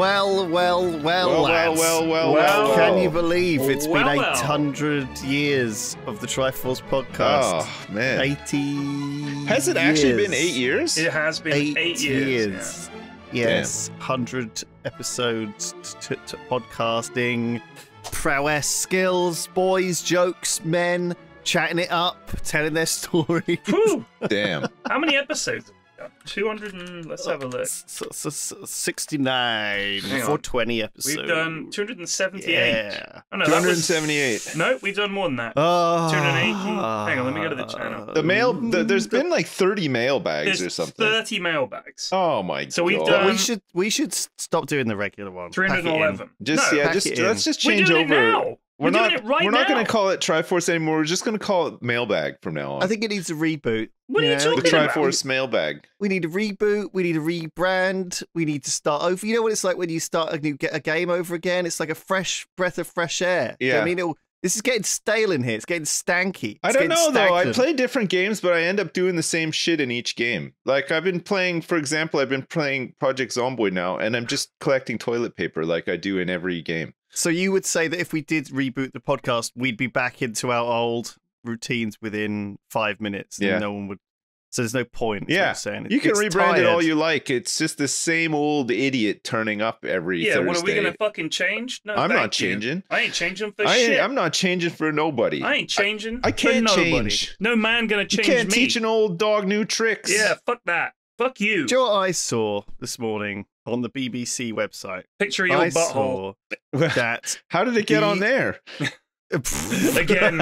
Well. Can you believe it's been Well. 800 years of the Triforce podcast? Oh, man. 80 Has it actually been 8 years? It has been 8 years. Yes, 100 episodes to podcasting, prowess, skills, boys, jokes, men, chatting it up, telling their stories. Whew. Damn. How many episodes have we done? 200 and... Let's have a look. 69 Hang for on. 20 episodes. We've done 278. Yeah. Oh, no, 278. No, we've done more than that. Oh. 280. Hang on, let me go to the channel. There's been like 30 mailbags There's or something. 30 mailbags. Oh my god. So we've done- we should stop doing the regular one. 311. Let's just We're change doing over. it now. We're doing it right We're not now. going to call it Triforce anymore. We're just going to call it Mailbag from now on. I think it needs a reboot. What are you the talking about? Triforce Mailbag. We need a reboot. We need a rebrand. We need to start over. You know what it's like when you start a game over again? It's like a fresh breath of fresh air. Yeah. I mean, this is getting stale in here. It's getting stanky. I don't know, though. I play different games, but I end up doing the same shit in each game. Like, I've been playing, for example, Project Zomboid now, and I'm just collecting toilet paper like I do in every game. So you would say that if we did reboot the podcast, we'd be back into our old routines within 5 minutes. And Yeah. no one would. So there's no point. is what Yeah. I'm saying. You can It's rebrand it all tired. you like. It's just the same old idiot turning up every Yeah, Thursday. what are we gonna fucking change? No, I'm thank not you. changing. I ain't changing for shit. I'm not changing for nobody. I ain't changing. I can't for nobody. change. No man gonna change You can't me. teach an old dog new tricks. Yeah, fuck that. Fuck you. Do you know what I saw this morning on the BBC website? Picture of your I butthole. saw that How did it get on there? Again.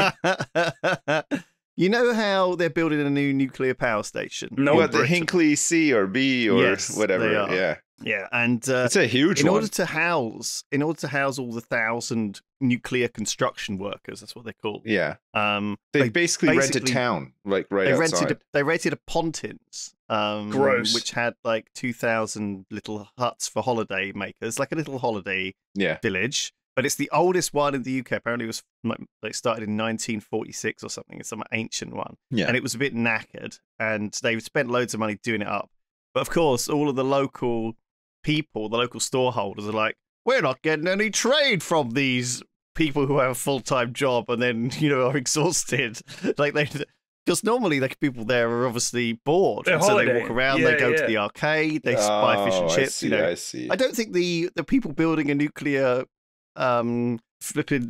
You know how they're building a new nuclear power station? No, What, the Britain. Hinkley C or B or Yes, whatever? they are. Yeah. Yeah, and It's a huge in one. order to house all the 1,000 nuclear construction workers, that's what they're called. Yeah. They basically rent a town, like right outside. they rented a Pontins, Gross. which had like 2,000 little huts for holiday makers, like a little holiday Yeah. village. But it's the oldest one in the UK. Apparently, it was like started in 1946 or something. It's some ancient one, Yeah. and it was a bit knackered. And they spent loads of money doing it up. But of course, all of the local people, the local storeholders, are like, "We're not getting any trade from these people who have a full-time job and then are exhausted." Like because normally like people there are obviously bored, They're and so they holidaying. walk around, Yeah, they go yeah. to the arcade, they buy fish and chips. I see. I don't think the people building a nuclear flipping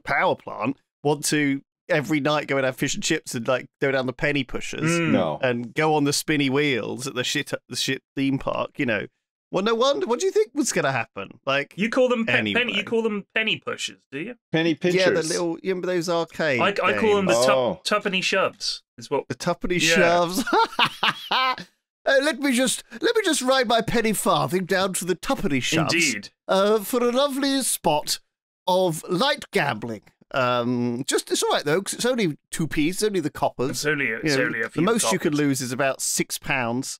power plant want to every night go and have fish and chips and like go down the penny pushers No. and go on the spinny wheels at the shit theme park. Well, no wonder. What do you think was going to happen? Like You call them penny. Anyway. You call them penny pushers, do you? Penny pinchers. yeah, the little you remember those arcade. I call them the games? Oh. tuppenny shoves. Is what? The tuppenny Yeah. shoves. Let me just ride my penny farthing down to the tuppenny shoves. Indeed. For a lovely spot of light gambling. It's all right though, 'cause it's only 2p. It's only the coppers. It's only a The few most you could coppers. lose is about £6.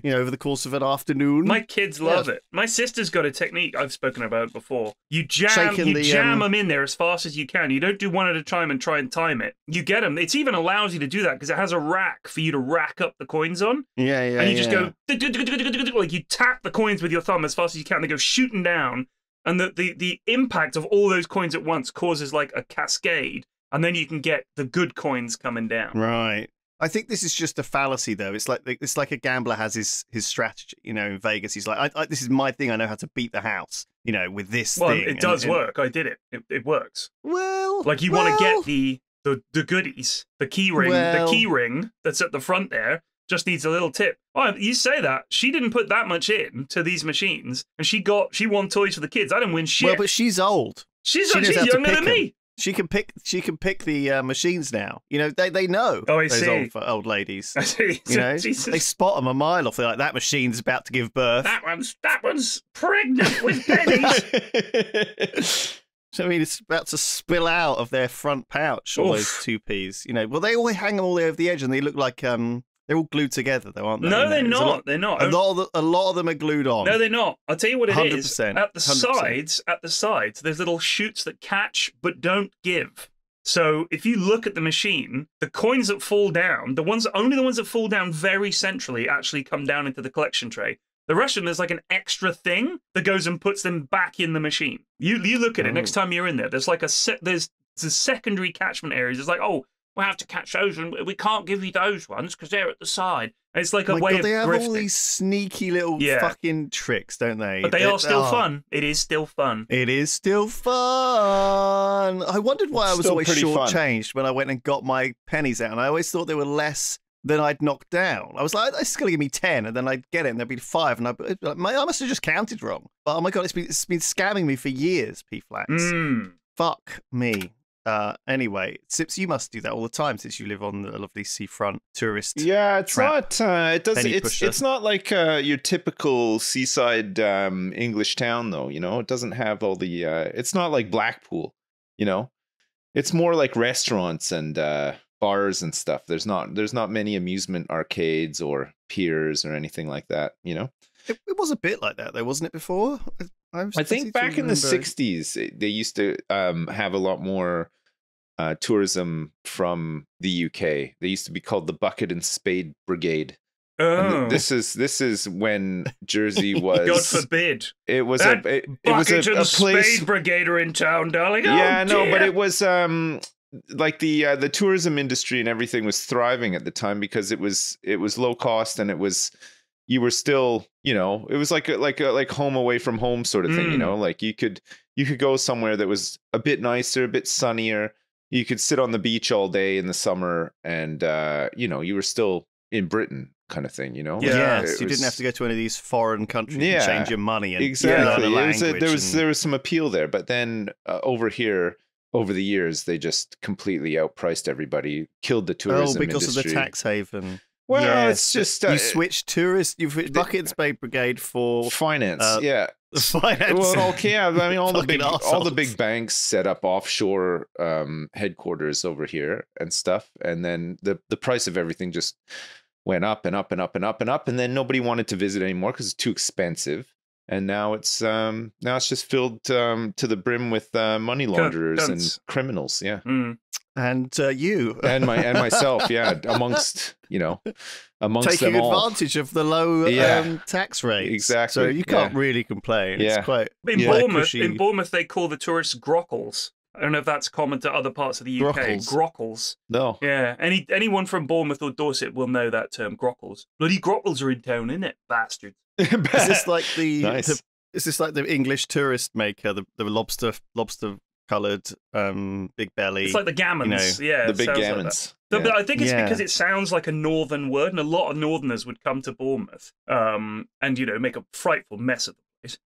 Over the course of an afternoon. My kids love Yeah. it. My sister's got a technique I've spoken about before. You jam Shaking the, them in there as fast as you can. You don't do one at a time and try and time it. You get them. It even allows you to do that because it has a rack for you to rack up the coins on. Yeah. And you just go, like you tap the coins with your thumb as fast as you can. They go shooting down. And the impact of all those coins at once causes like a cascade. And then you can get the good coins coming down. Right. I think this is just a fallacy, though. It's like a gambler has his strategy. In Vegas, he's like, this is my thing. I know how to beat the house. With this Well, thing. it does work. I did it. It works. Well, Like you want to get the goodies, the key ring, Well- the key ring that's at the front there just needs a little tip. Oh, you say that she didn't put that much in to these machines, and she won toys for the kids. I didn't win shit. Well, but she's old. she's she knows how to younger pick than me. She can pick the machines now. They know. Oh, I those see. old ladies. I see. Jesus. They spot them a mile off. They're like, that machine's about to give birth. That one's pregnant with pennies. So, I mean, it's about to spill out of their front pouch, all those 2p's. Well, they all hang them all the way over the edge, and they look like they're all glued together, though, aren't they? No, they're There's not. They're not. A lot of them are glued on. No, they're not. I'll tell you what it is. 100%, At the 100%. sides, there's little chutes that catch but don't give. So if you look at the machine, the coins that fall down, only the ones that fall down very centrally actually come down into the collection tray. The Russian, there's like an extra thing that goes and puts them back in the machine. You look at it next time you're in there. There's like there's the secondary catchment areas. It's like, oh, we'll have to catch those, and we can't give you those ones because they're at the side. And it's like a way of they have grifting. all these sneaky little fucking tricks, don't they? But they are still fun. It is still fun. It is still fun. I wondered why I was always shortchanged when I went and got my pennies out, and I always thought they were less than I'd knocked down. I was like, this is going to give me 10, and then I'd get it, and there'd be 5, and I must have just counted wrong. But oh my God, it's been scamming me for years, P-Flax. Fuck me. Anyway, Sips, you must do that all the time since you live on the lovely seafront tourist. Yeah, it's not. It's not like your typical seaside English town, though. You know, it doesn't have all the. It's not like Blackpool. You know, it's more like restaurants and bars and stuff. There's not many amusement arcades or piers or anything like that. You know, it was a bit like that though, wasn't it? Before I think back in the 60s, they used to have a lot more tourism from the UK. They used to be called the Bucket and Spade Brigade. Oh, this is when Jersey was. God forbid. It was Bucket and place. Spade Brigade are in town, darling. Yeah, oh, no, but it was like the tourism industry and everything was thriving at the time because it was low cost and it was. You were still, you know, it was like home away from home sort of thing, you know, like you could go somewhere that was a bit nicer, a bit sunnier. You could sit on the beach all day in the summer and, you know, you were still in Britain kind of thing, you know? Yeah, yes, you didn't have to go to any of these foreign countries and change your money. And exactly. There was some appeal there. But then over here, over the years, they just completely outpriced everybody, killed the tourism industry. Because of the tax haven. Well, it's just you switched Bucket and Spade Brigade for finance. Finance. Well, okay. I mean, all the big banks set up offshore headquarters over here and stuff, and then the price of everything just went up and up and up and up and up, and then nobody wanted to visit anymore because it's too expensive. And now it's just filled to the brim with money launderers and criminals. Yeah. And you and myself, amongst taking them all. advantage of the low tax rate. Exactly. So you can't really complain. Yeah. It's quite in Bournemouth they call the tourists grockles. I don't know if that's common to other parts of the UK. Grockles. No. Yeah. Anyone from Bournemouth or Dorset will know that term, grockles. Bloody grockles are in town, innit, bastards? Is this like nice. Is this like the English tourist maker, the lobster coloured big belly? It's like the gammons, the big gammons. Like but I think it's because it sounds like a northern word, and a lot of northerners would come to Bournemouth and make a frightful mess of the place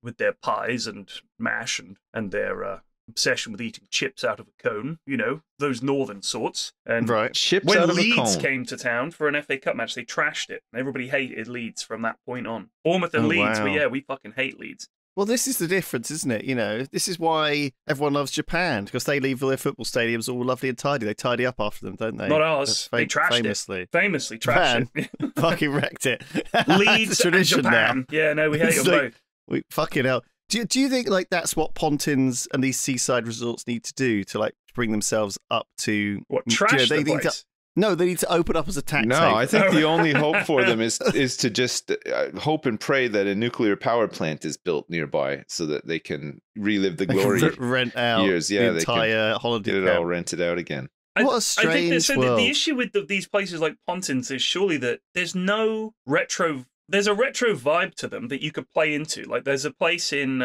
with their pies and mash and their obsession with eating chips out of a cone, those northern sorts. And chips when out of Leeds a cone. came to town for an FA Cup match, they trashed it. Everybody hated Leeds from that point on. Bournemouth and Leeds, but we fucking hate Leeds. Well, this is the difference, isn't it? This is why everyone loves Japan, because they leave their football stadiums all lovely and tidy. They tidy up after them, don't they? Not ours. They trashed it. Famously trashed it. Fucking wrecked it. Leeds and Japan. Now. Yeah, no, we hate them both. We fucking hell. Do you think that's what Pontins and these seaside resorts need to do to bring themselves up to trash the place? They need to open up as a tax haven. I think the only hope for them is to just hope and pray that a nuclear power plant is built nearby so that they can relive the glory rent out years. Yeah, the entire holiday get it all rented out again. What a strange world. The issue with these places like Pontins is surely that there's no retro. There's a retro vibe to them that you could play into. Like there's a place in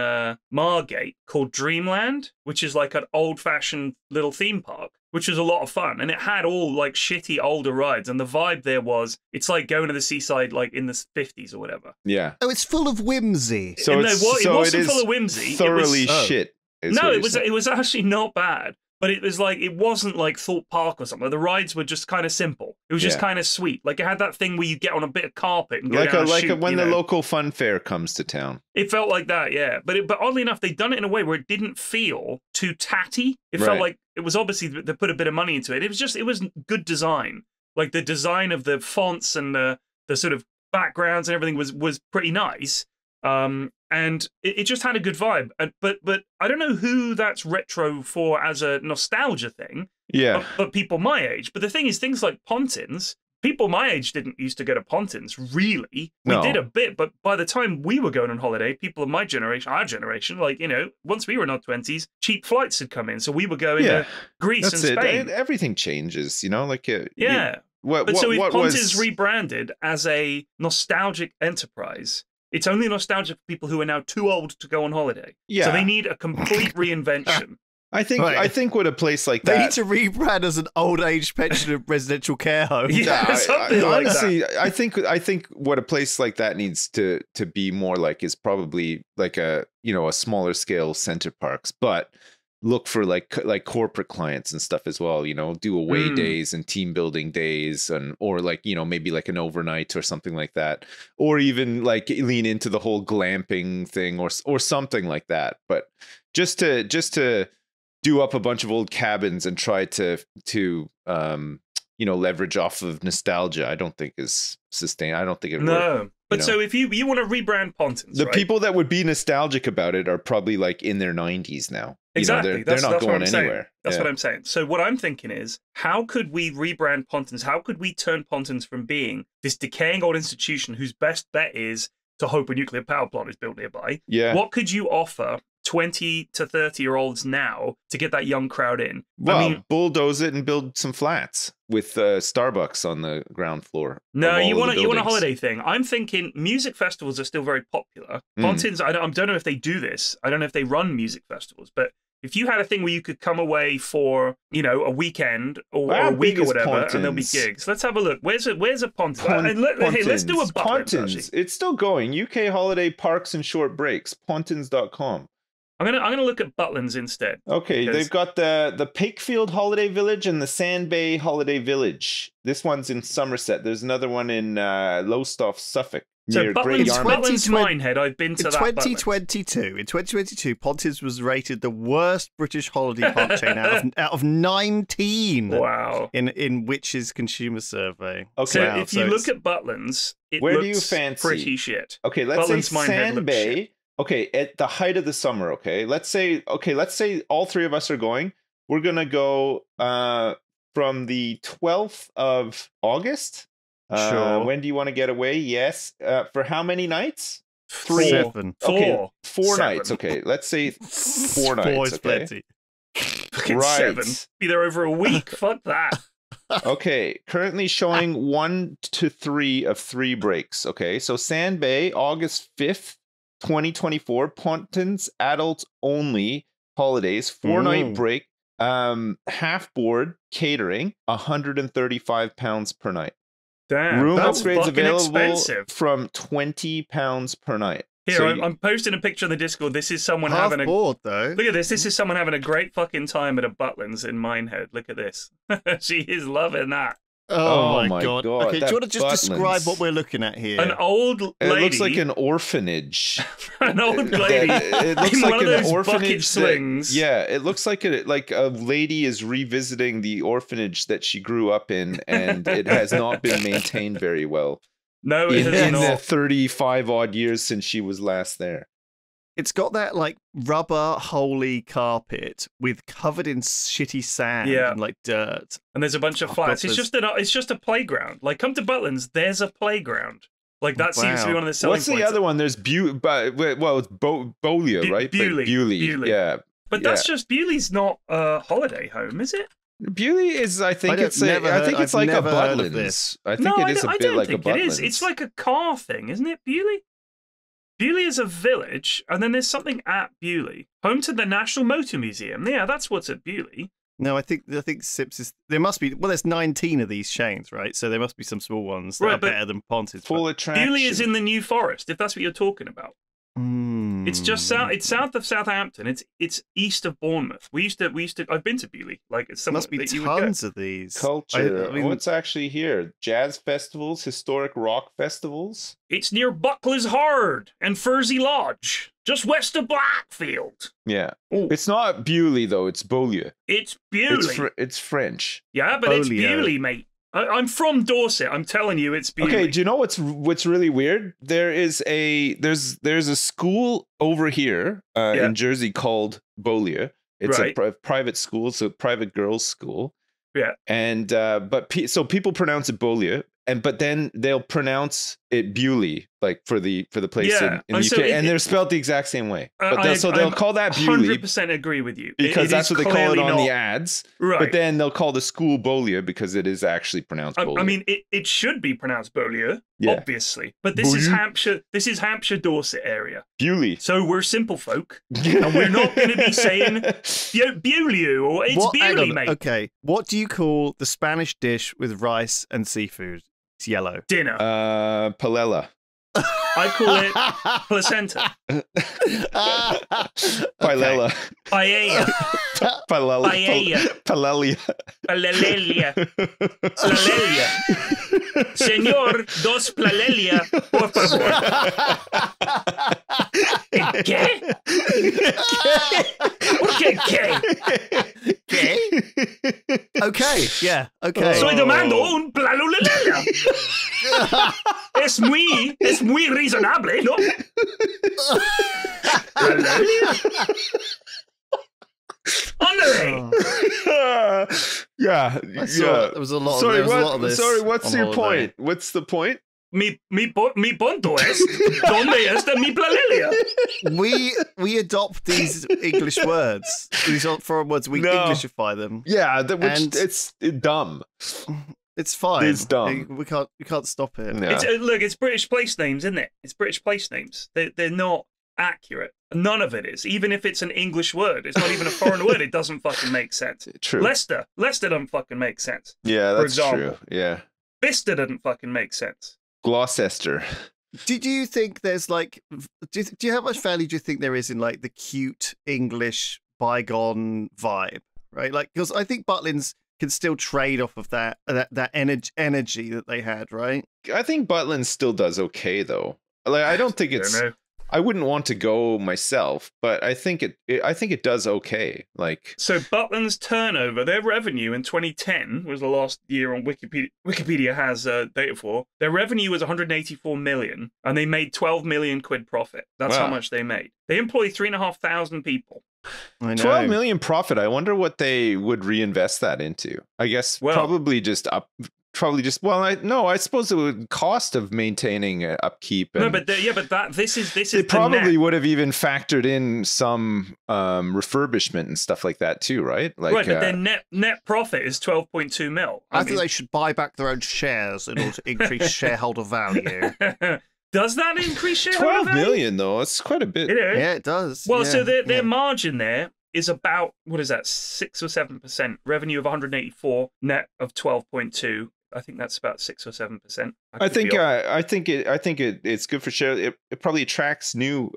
Margate called Dreamland, which is like an old-fashioned little theme park, which was a lot of fun. And it had all like shitty older rides. And the vibe there was, it's like going to the seaside like in the 50s or whatever. Yeah. Oh, it's full of whimsy. So it wasn't full of whimsy. Thoroughly shit. It was actually not bad. But it was like, it wasn't like Thorpe Park or something. The rides were just kind of simple. It was just kind of sweet. Like it had that thing where you get on a bit of carpet and go down and shoot, when the local fun fair comes to town. It felt like that, yeah. But oddly enough, they'd done it in a way where it didn't feel too tatty. It felt like it was obviously they put a bit of money into it. It was good design. Like the design of the fonts and the sort of backgrounds and everything was pretty nice. And it just had a good vibe. But I don't know who that's retro for as a nostalgia thing. Yeah. But people my age. But the thing is, things like Pontins, people my age didn't used to go to Pontins, really. We No. did a bit, but by the time we were going on holiday, people of my generation, our generation, like, you know, once we were in our 20s, cheap flights had come in. So we were going to Greece That's and Spain. Everything changes, you know, like Yeah. What But so if what Pontins was rebranded as a nostalgic enterprise, it's only nostalgic for people who are now too old to go on holiday. Yeah. So they need a complete reinvention. I think with a place like They that, need to rebrand as an old age pension residential care home. Yeah, something like honestly, that. I think what a place like that needs to be more like is probably like a smaller scale Center Parks, but look for like corporate clients and stuff as well. You know, do away days and team building days, or like maybe like an overnight or something like that, or even like lean into the whole glamping thing or something like that. But just to do up a bunch of old cabins and try to leverage off of nostalgia, I don't think is sustained. I don't think it would. No. But so if you want to rebrand Pontins, the right? people that would be nostalgic about it are probably like in their 90s now. Exactly. They're not that's going what I'm anywhere. Saying. That's what I'm saying. So what I'm thinking is, how could we rebrand Pontins? How could we turn Pontins from being this decaying old institution whose best bet is to hope a nuclear power plant is built nearby? Yeah. What could you offer 20 to 30-year-olds now to get that young crowd in? Well, I mean, bulldoze it and build some flats with Starbucks on the ground floor. no, you want a holiday thing. I'm thinking music festivals are still very popular. Pontins, I don't know if they do this. I don't know if they run music festivals, but if you had a thing where you could come away for, a weekend or a week or whatever, and there'll be gigs. Let's have a look. Where's a Pontins? Hey, let's do a Butlin. Pontins. It's still going. UK holiday parks and short breaks. Pontins.com. I'm gonna look at Butlins instead. Okay, they've got the Pakefield Holiday Village and the Sand Bay Holiday Village. This one's in Somerset. There's another one in Lowestoft, Suffolk. So Butlin's Minehead, I've been to that. In 2022, Pontins was rated the worst British holiday park chain out of 19. Wow. In Which's consumer survey. Okay. So if you look at Butlins, it where looks do you fancy? Pretty shit. Okay, let's Butlin's say Minehead Sand looks Bay. shit. Okay, at the height of the summer. Okay, let's say all three of us are going. We're gonna go from the 12th of August. Sure. When do you want to get away? Yes. For how many nights? 3. 7. Okay, 4 7. nights. Okay, let's say 4 nights. 4 is okay? plenty. Fucking Right. 7. Be there over a week. Fuck that. Okay, currently showing 1 to 3 of 3 breaks. Okay, so Sand Bay, August 5th, 2024. Pontins, adults only holidays, 4-night break, half board catering, £135 per night. Damn. Room that's upgrades fucking available expensive. from £20 per night. Here, So I'm posting a picture on the Discord. This is someone Half having a board, though. look at this. This is someone having a great fucking time at a Butlins in Minehead. Look at this. She is loving that. Oh my god. Okay, do that you want to just describe Butlins. what we're looking at here? An old lady. It looks like an orphanage. an old lady. It looks in like one of an those bucket orphanage. slings. Yeah, it looks like a lady is revisiting the orphanage that she grew up in, and it has not been maintained very well. No, it has in the not. 35 odd years since she was last there. It's got that like rubber holy carpet with covered in shitty sand and like dirt. And there's a bunch of Oh, flats. God, It's just a playground. Like, come to Butlins, there's a playground. Like, that seems to be one of the selling What's points. the other one? There's it's Bowlia, right? Bewley. Yeah. But that's just Bewley's not a holiday home, is it? Bewley is, I think it's like a Butlins. I think it is a bit like a Butlins. It is. It's like a car thing, isn't it, Bewley? Bewley is a village, and then there's something at Bewley. Home to the National Motor Museum. Yeah, that's what's at Bewley. No, I think Sips is. There must be. Well, there's 19 of these chains, right? So there must be some small ones that are better than Pontins. Full attraction. Bewley is in the New Forest, if that's what you're talking about. It's just south. It's south of Southampton. It's east of Bournemouth. We used to. I've been to Bewley. Like, it's somewhere must be that you would go. tons of these. Culture. I mean, What's actually here? Jazz festivals, historic rock festivals. It's near Buckler's Hard and Fursey Lodge, just west of Blackfield. Yeah. Ooh. It's not Bewley though. It's Bowlia. It's Bewley. It's French. Yeah, but it's Bolio. Bewley, mate. I'm from Dorset. I'm telling you, it's Bewley. Okay, do you know what's really weird? There's a school over here in Jersey called Bowlia. It's a private school, so private girls' school. Yeah. And so people pronounce it Bowlia, but then they'll pronounce it Bewley, like for the place Yeah. in the So UK, and they're spelled the exact same way. But they'll call that Bewley 100% agree with you because that's what they call it on not, the ads. right? But then they'll call the school Bolia because it is actually pronounced Bolia. I mean, it should be pronounced Beaulieu, Yeah. obviously, but this is Hampshire. This is Hampshire Dorset area. Bewley. So we're simple folk, and we're not going to be saying Beaulieu or it's Bewley, mate. Okay, what do you call the Spanish dish with rice and seafood? It's yellow. Dinner. Palella. I call it placenta. Paella. Paella. Palella. Paella. Palella. Plollerolla. Plollerolla. Señor, dos plollerolla, por favor. ¿Qué? ¿Por qué qué? Okay, yeah, okay. Soy demando un plollerolla. Es muy razonable, ¿no? Ándale. Yeah. There was a lot. Sorry, there was a lot of this. what's on your holiday. point? What's the point? Mi punto es, ¿dónde está mi plollerolla? We adopt these English words, these foreign words. We No. Englishify them. Yeah, And- it's dumb. It's fine. It's dumb. We can't stop it. Yeah. It's British place names, isn't it? It's British place names. They're not accurate. None of it is. Even if it's an English word, it's not even a foreign word. It doesn't fucking make sense. True. Leicester doesn't fucking make sense. Yeah, for that's example. true. Yeah. Bicester doesn't fucking make sense. Gloucester. Do you think there's like? Do you how much value do you think there is in like the cute English bygone vibe? Right, like because I think Butlins can still trade off of that energy that they had. Right. I think Butlin still does okay though. Like I don't think it's. I don't know. I wouldn't want to go myself, but I think it does okay. Like So Butlin's turnover, their revenue in 2010 was the last year on Wikipedia. Wikipedia has data for. Their revenue was 184 million, and they made 12 million quid profit. That's how Wow. much they made. They employ 3,500 people. I know. 12 million profit. I wonder what they would reinvest that into. I guess probably just I suppose it would cost of maintaining upkeep. And No, but this is they the probably net. would have even factored in some refurbishment and stuff like that too, right? Like, Right, but their net profit is 12.2 mil. I think they should buy back their own shares in order to increase shareholder value. Does that increase shareholder 12 value? million though. It's quite a bit. It is. Yeah, it does. Well, yeah, so their yeah. margin there is about, what is that, 6 or 7%. Revenue of 184, net of 12.2. I think that's about 6 or 7%. I think it's good for share. It probably attracts new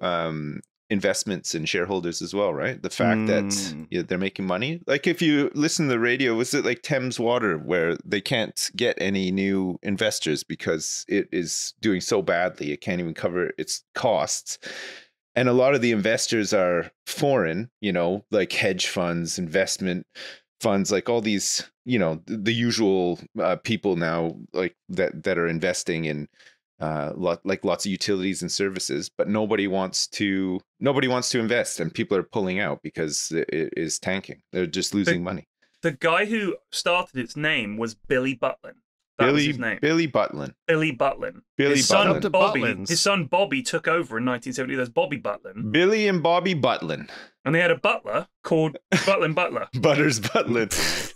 investments and shareholders as well, right? The fact that they're making money. Like if you listen to the radio, was it like Thames Water where they can't get any new investors because it is doing so badly it can't even cover its costs. And a lot of the investors are foreign, like hedge funds, investment funds, like all these, the usual people now, like that are investing in lots of utilities and services, but nobody wants to invest, and people are pulling out because it is tanking. They're just losing money. The guy who started its name was Billy Butlin. That was his name. Billy Butlin. Billy Butlin. Billy His son Butlin. Bobby. Butlins. His son Bobby took over in 1970. There's Bobby Butlin, Billy and Bobby Butlin. and they had a butler called Butlin Butler. Butters Butlin.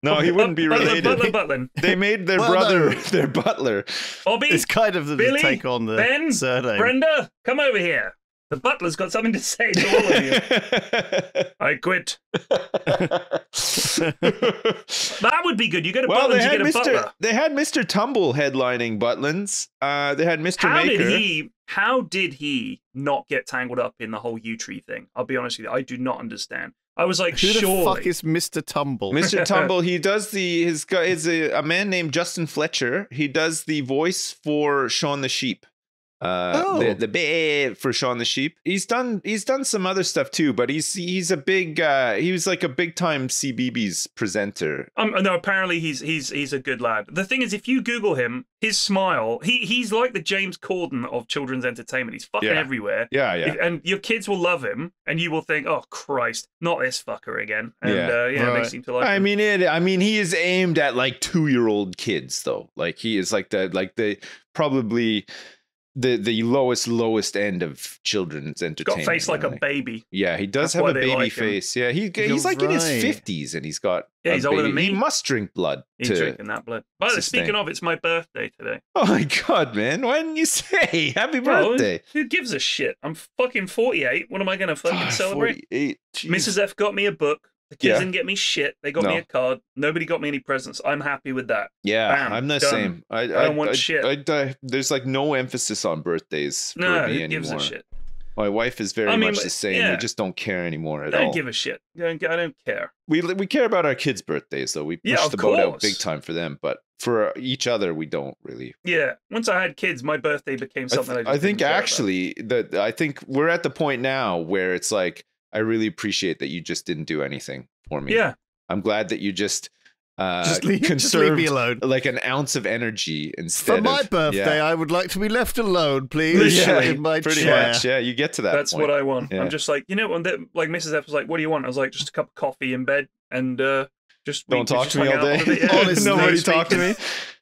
No, he wouldn't be related. Butler Butlin. They made their Well, brother no. their butler. Bobby, It's kind of the Billy, take on the Ben, surname. Brenda, come over here. The butler's got something to say to all of you. I quit. That would be good. You get a butler, you get a butler. They had Mr. Tumble headlining Butlins. They had Mr. Maker. How did he not get tangled up in the whole U-Tree thing? I'll be honest with you, I do not understand. I was like, Who the surely. fuck is Mr. Tumble? Mr. Tumble, he does is a man named Justin Fletcher. He does the voice for Shaun the Sheep. The bay for Shaun the Sheep. He's done some other stuff too, but he's a big he was like a big time CBeebies presenter. No, apparently he's a good lad. The thing is, if you Google him, his smile, he's like the James Corden of children's entertainment. He's fucking everywhere. Yeah. And your kids will love him, and you will think, oh Christ, not this fucker again. And they seem to like him. I mean, he is aimed at like 2-year-old kids though. Like he is like the probably the lowest end of children's entertainment. Got a face like a baby. Yeah, he does have a baby face. Yeah, he's like in his 50s, and he's got he's older than me. He must drink blood. He's drinking that blood. By the way, speaking of, it's my birthday today. Oh my god, man! Why didn't you say happy birthday? Who gives a shit? I'm fucking 48. What am I gonna fucking celebrate? 48. Mrs. F got me a book. The kids didn't get me shit. They got me a card. Nobody got me any presents. I'm happy with that. Yeah, Bam, I'm the done. same. I don't want shit. There's like no emphasis on birthdays for No, me who anymore. gives a shit? My wife is very much the same. Yeah. We just don't care anymore at I all. don't give a shit. I don't care. We care about our kids' birthdays, though. We push the boat out big time for them, but for each other, we don't really. Yeah, once I had kids, my birthday became something. I think actually I think we're at the point now where it's like I really appreciate that you just didn't do anything for me. Yeah, I'm glad that you just leave me alone. Like an ounce of energy instead. For my birthday, I would like to be left alone, please. Literally, in my pretty chair. much. Yeah, you get to that. That's point. what I want. Yeah. I'm just like, like Mrs. F was like, "What do you want?" I was like, "Just a cup of coffee in bed and just don't talk to me all day." Honestly, nobody talk to me.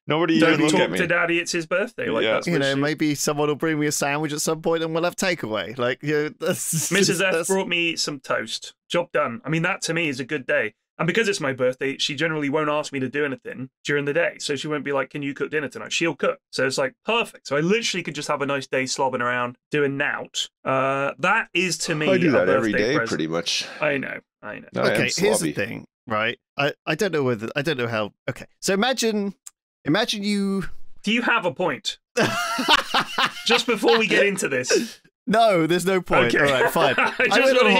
Nobody even don't look talk at me. to Daddy. It's his birthday. Like that's maybe someone will bring me a sandwich at some point, and we'll have takeaway. Like Mrs. F brought me some toast. Job done. I mean, that to me is a good day. And because it's my birthday, she generally won't ask me to do anything during the day. So she won't be like, "Can you cook dinner tonight?" She'll cook. So it's like, perfect. So I literally could just have a nice day slobbing around, doing nout. That is, to me, I do that every day, present. Pretty much. I know. No, okay, here's the thing, right? I don't know how. Okay, so imagine you. Do you have a point? Just before we get into this. No, there's no point. Okay. All right, fine. I want to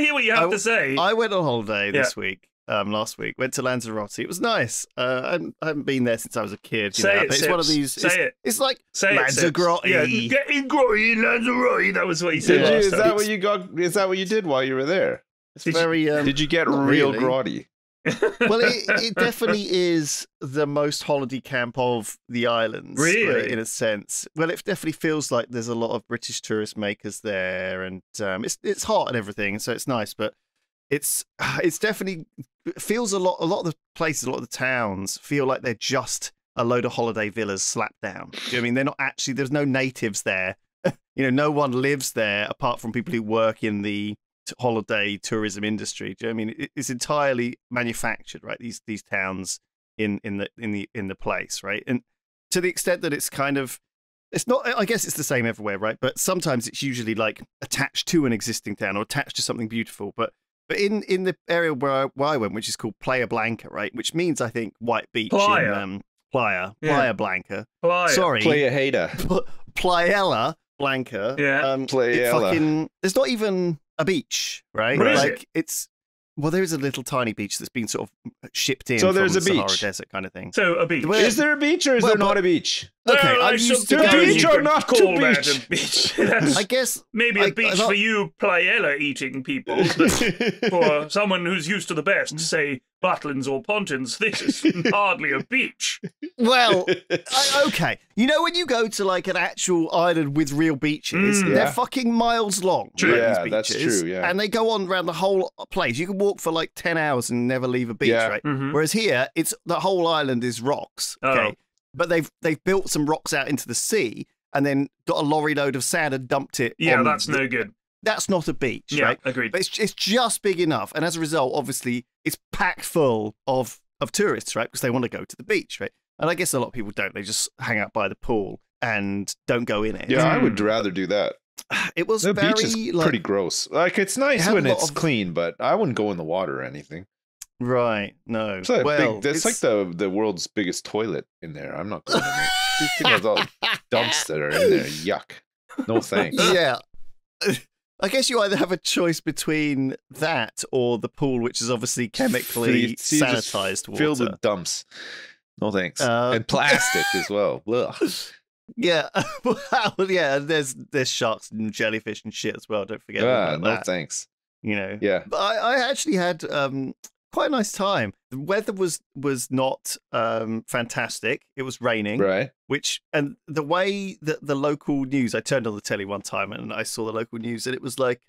hear what you have to say. I went on holiday this week. Last week, went to Lanzarote. It was nice. I haven't been there since I was a kid. It's one of these. It's like Lanzarote. Yeah, getting grotty, Lanzarote. That was what he said. Is that what you got? Is that what you did while you were there? Did you get real grotty? Well, it definitely is the most holiday camp of the islands, really, right, in a sense. Well, it definitely feels like there's a lot of British tourist makers there, and it's hot and everything, so it's nice. But it's definitely feels a lot of the places, a lot of the towns feel like they're just a load of holiday villas slapped down. Do you know what I mean? They're not actually. There's no natives there. No one lives there apart from people who work in the holiday tourism industry. Do you know what I mean? It's entirely manufactured, right? These towns in the place, right? And to the extent that it's kind of, it's not, I guess it's the same everywhere, right? But sometimes it's usually like attached to an existing town or attached to something beautiful. But in the area where I went, which is called Playa Blanca, right? Which means, I think, White Beach in Playa Blanca. Sorry, Playa Hater. Playa Blanca. Yeah. Playa. There's not even a beach, right? What is like it? There is a little tiny beach that's been sort of shipped in. So there's from a the Sahara beach. Desert kind of thing. So a beach. Is there a beach or is there not a beach? Okay, I'm used to going. Beach or not call to that a beach. I guess maybe a beach for you Paella eating people, but for someone who's used to the best, say Butlins or Pontins, this is hardly a beach. Well, okay. When you go to like an actual island with real beaches, they're fucking miles long. True. Right, Yeah, these that's beaches, true. Yeah, and they go on around the whole place. You can walk for like 10 hours and never leave a beach, right? Mm-hmm. Whereas here, it's the whole island is rocks. Okay. Oh. But they've built some rocks out into the sea and then got a lorry load of sand and dumped it. Yeah, that's no good. That's not a beach, Yeah, right? agreed. But it's just big enough, and as a result, obviously, it's packed full of tourists, right? Because they want to go to the beach, right? And I guess a lot of people don't. They just hang out by the pool and don't go in it. Yeah, I would rather do that. It was the very beach is pretty gross. Like it's nice when it's clean, but I wouldn't go in the water or anything. Right? No. It's like the world's biggest toilet in there. I'm not going in there. These things have all dumps that are in there. Yuck. No thanks. Yeah. I guess you either have a choice between that or the pool, which is obviously chemically sanitized water. Filled with dumps. No thanks. And plastic as well. Ugh. Yeah, well, yeah. And there's sharks and jellyfish and shit as well. Don't forget about No that. thanks. You know. Yeah. But I actually had quite a nice time. The weather was not fantastic. It was raining. Right. And the way that the local news, I turned on the telly one time and I saw the local news, and it was like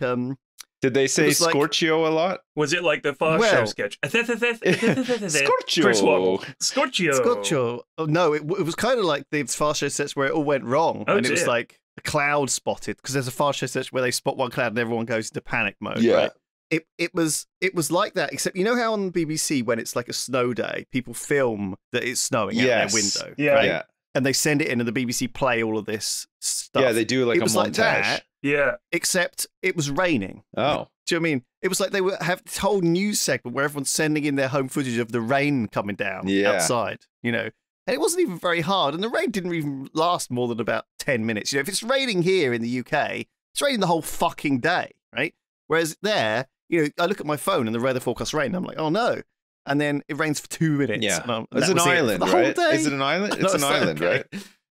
Did they say was like- Scorchio a lot? Was it like the Fast Well- Show sketch? Scorchio. Chris Waddle. Scorchio. Scotcho. Oh no, it was kind of like the Fast Show sets where it all went wrong, Oh, and it was dear. like a cloud spotted, because there's a Fast Show set where they spot one cloud and everyone goes into panic mode. Yeah. Right? It was like that, except you know how on the BBC when it's like a snow day, people film that it's snowing out Yes. their window, Yeah. right? Yeah. And they send it in, and the BBC play all of this stuff. Yeah, they do like it a was montage. like that, Yeah. except it was raining. Oh. Do you know what I mean? It was like they have this whole news segment where everyone's sending in their home footage of the rain coming down outside, you know. And it wasn't even very hard, and the rain didn't even last more than about 10 minutes. You know, if it's raining here in the UK, it's raining the whole fucking day, right? Whereas there, you know, I look at my phone and the weather forecast rain, and I'm like, oh no. And then it rains for 2 minutes. Yeah. And It's an island, right? Is it an island? It's an island, right?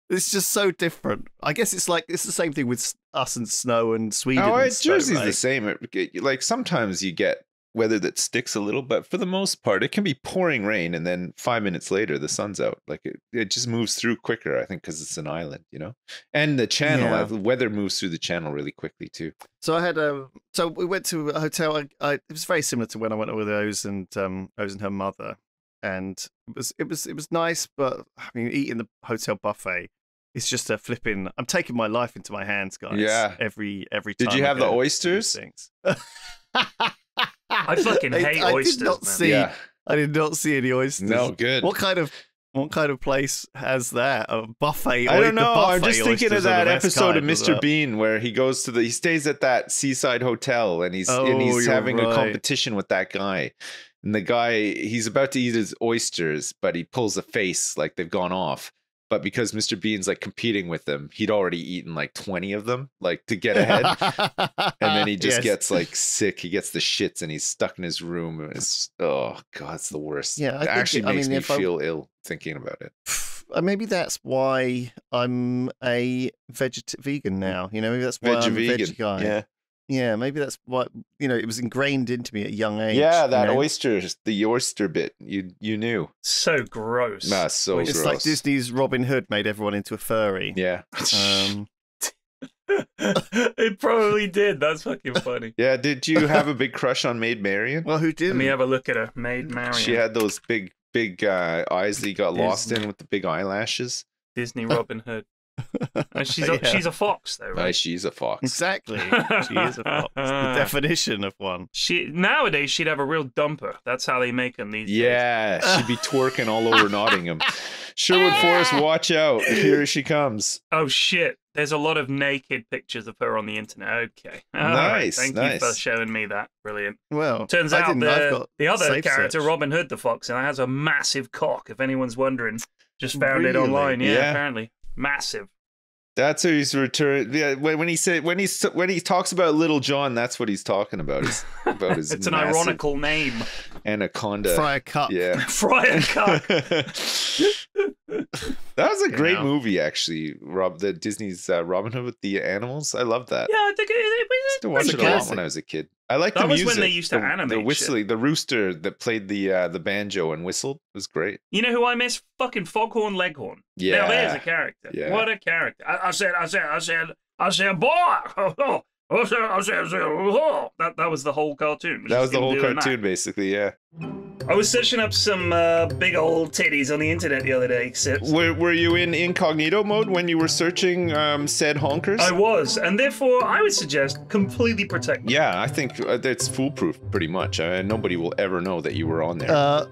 It's just so different. I guess it's the same thing with us and snow and Sweden. Oh, and snow, Jersey's right? the same. Like sometimes you get weather that sticks a little, but for the most part, it can be pouring rain, and then 5 minutes later, the sun's out. Like it just moves through quicker, I think, because it's an island, you know. And the channel, Yeah. the weather moves through the channel really quickly too. So I had so we went to a hotel. It was very similar to when I went with Rose and her mother, and it was nice. But I mean, eating the hotel buffet, it's just a flipping. I'm taking my life into my hands, guys. Yeah. Every time. Did you I have the go to oysters? things. I fucking hate oysters, did not man. see. Yeah. I did not see any oysters. No, good. What kind of place has that? A buffet? I don't know. I'm buffet just thinking oysters of are the that best episode of kind as Mr. well. Bean where he stays at that seaside hotel, and he's Oh, you're having a right. competition with that guy. And the guy, he's about to eat his oysters, but he pulls a face like they've gone off. But because Mr. Bean's like competing with them, he'd already eaten like 20 of them, like to get ahead. And then he just Yes. gets like sick. He gets the shits, and he's stuck in his room. And it's, oh God, it's the worst. Yeah, I it think actually I makes mean, me if I- feel ill thinking about it. Maybe that's why I'm a vegan now. You know, maybe that's why I'm a Vegan. veg guy. Yeah. Yeah, maybe that's why, you know, it was ingrained into me at a young age. Yeah, you that know? the oyster bit, you knew. So gross. Nah, so It's gross. like Disney's Robin Hood made everyone into a furry. Yeah. It probably did. That's fucking funny. Yeah, did you have a big crush on Maid Marian? Well, who Let didn't? me have a look at her. Maid Marian. She had those big eyes that you got lost in with the big eyelashes. Disney Robin Hood. She's Yeah. she's a fox though, right? She's a fox. Exactly. She is a fox. The definition of one. Nowadays she'd have a real dumper. That's how they make them these days. Yeah, she'd be twerking all over Nottingham. Sherwood Forest, watch out. Here she comes. Oh shit! There's a lot of naked pictures of her on the internet. Okay, All right. Nice, Thank you nice. for showing me that. Brilliant. Well, Turns I out didn't. I've got the other safe character, search. Robin Hood the fox, and has a massive cock. If anyone's wondering, just found it Really? online. Yeah, Yeah. apparently massive. That's who he's returned. Yeah, when he talks about Little John, that's what he's talking about. It's about his It's an massive ironical name. anaconda. Friar Cup. Yeah. Friar Cup. That was a great Yeah. movie, actually. The Disney's Robin Hood with the animals. I love that. Yeah, I think it I used to watch was it pretty a lot classic. when I was a kid. I like That the was music. when they used to the animate whistling, the rooster that played the banjo and whistled was great. You know who I miss? Fucking Foghorn Leghorn. Yeah. Now there's a character. Yeah. What a character. I said, boy. That was the whole cartoon. That was Just the him whole doing cartoon, basically. Yeah. I was searching up some big old titties on the internet the other day, except Were you in incognito mode when you were searching said honkers? I was, and therefore I would suggest completely protect them. Yeah, I think that's foolproof, pretty much. Nobody will ever know that you were on there.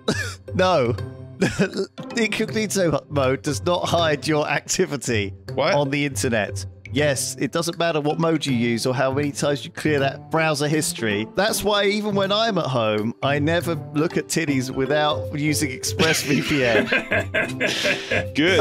No. The incognito mode does not hide your activity What? on the internet. Yes, it doesn't matter what mode you use or how many times you clear that browser history. That's why even when I'm at home, I never look at titties without using ExpressVPN. Good.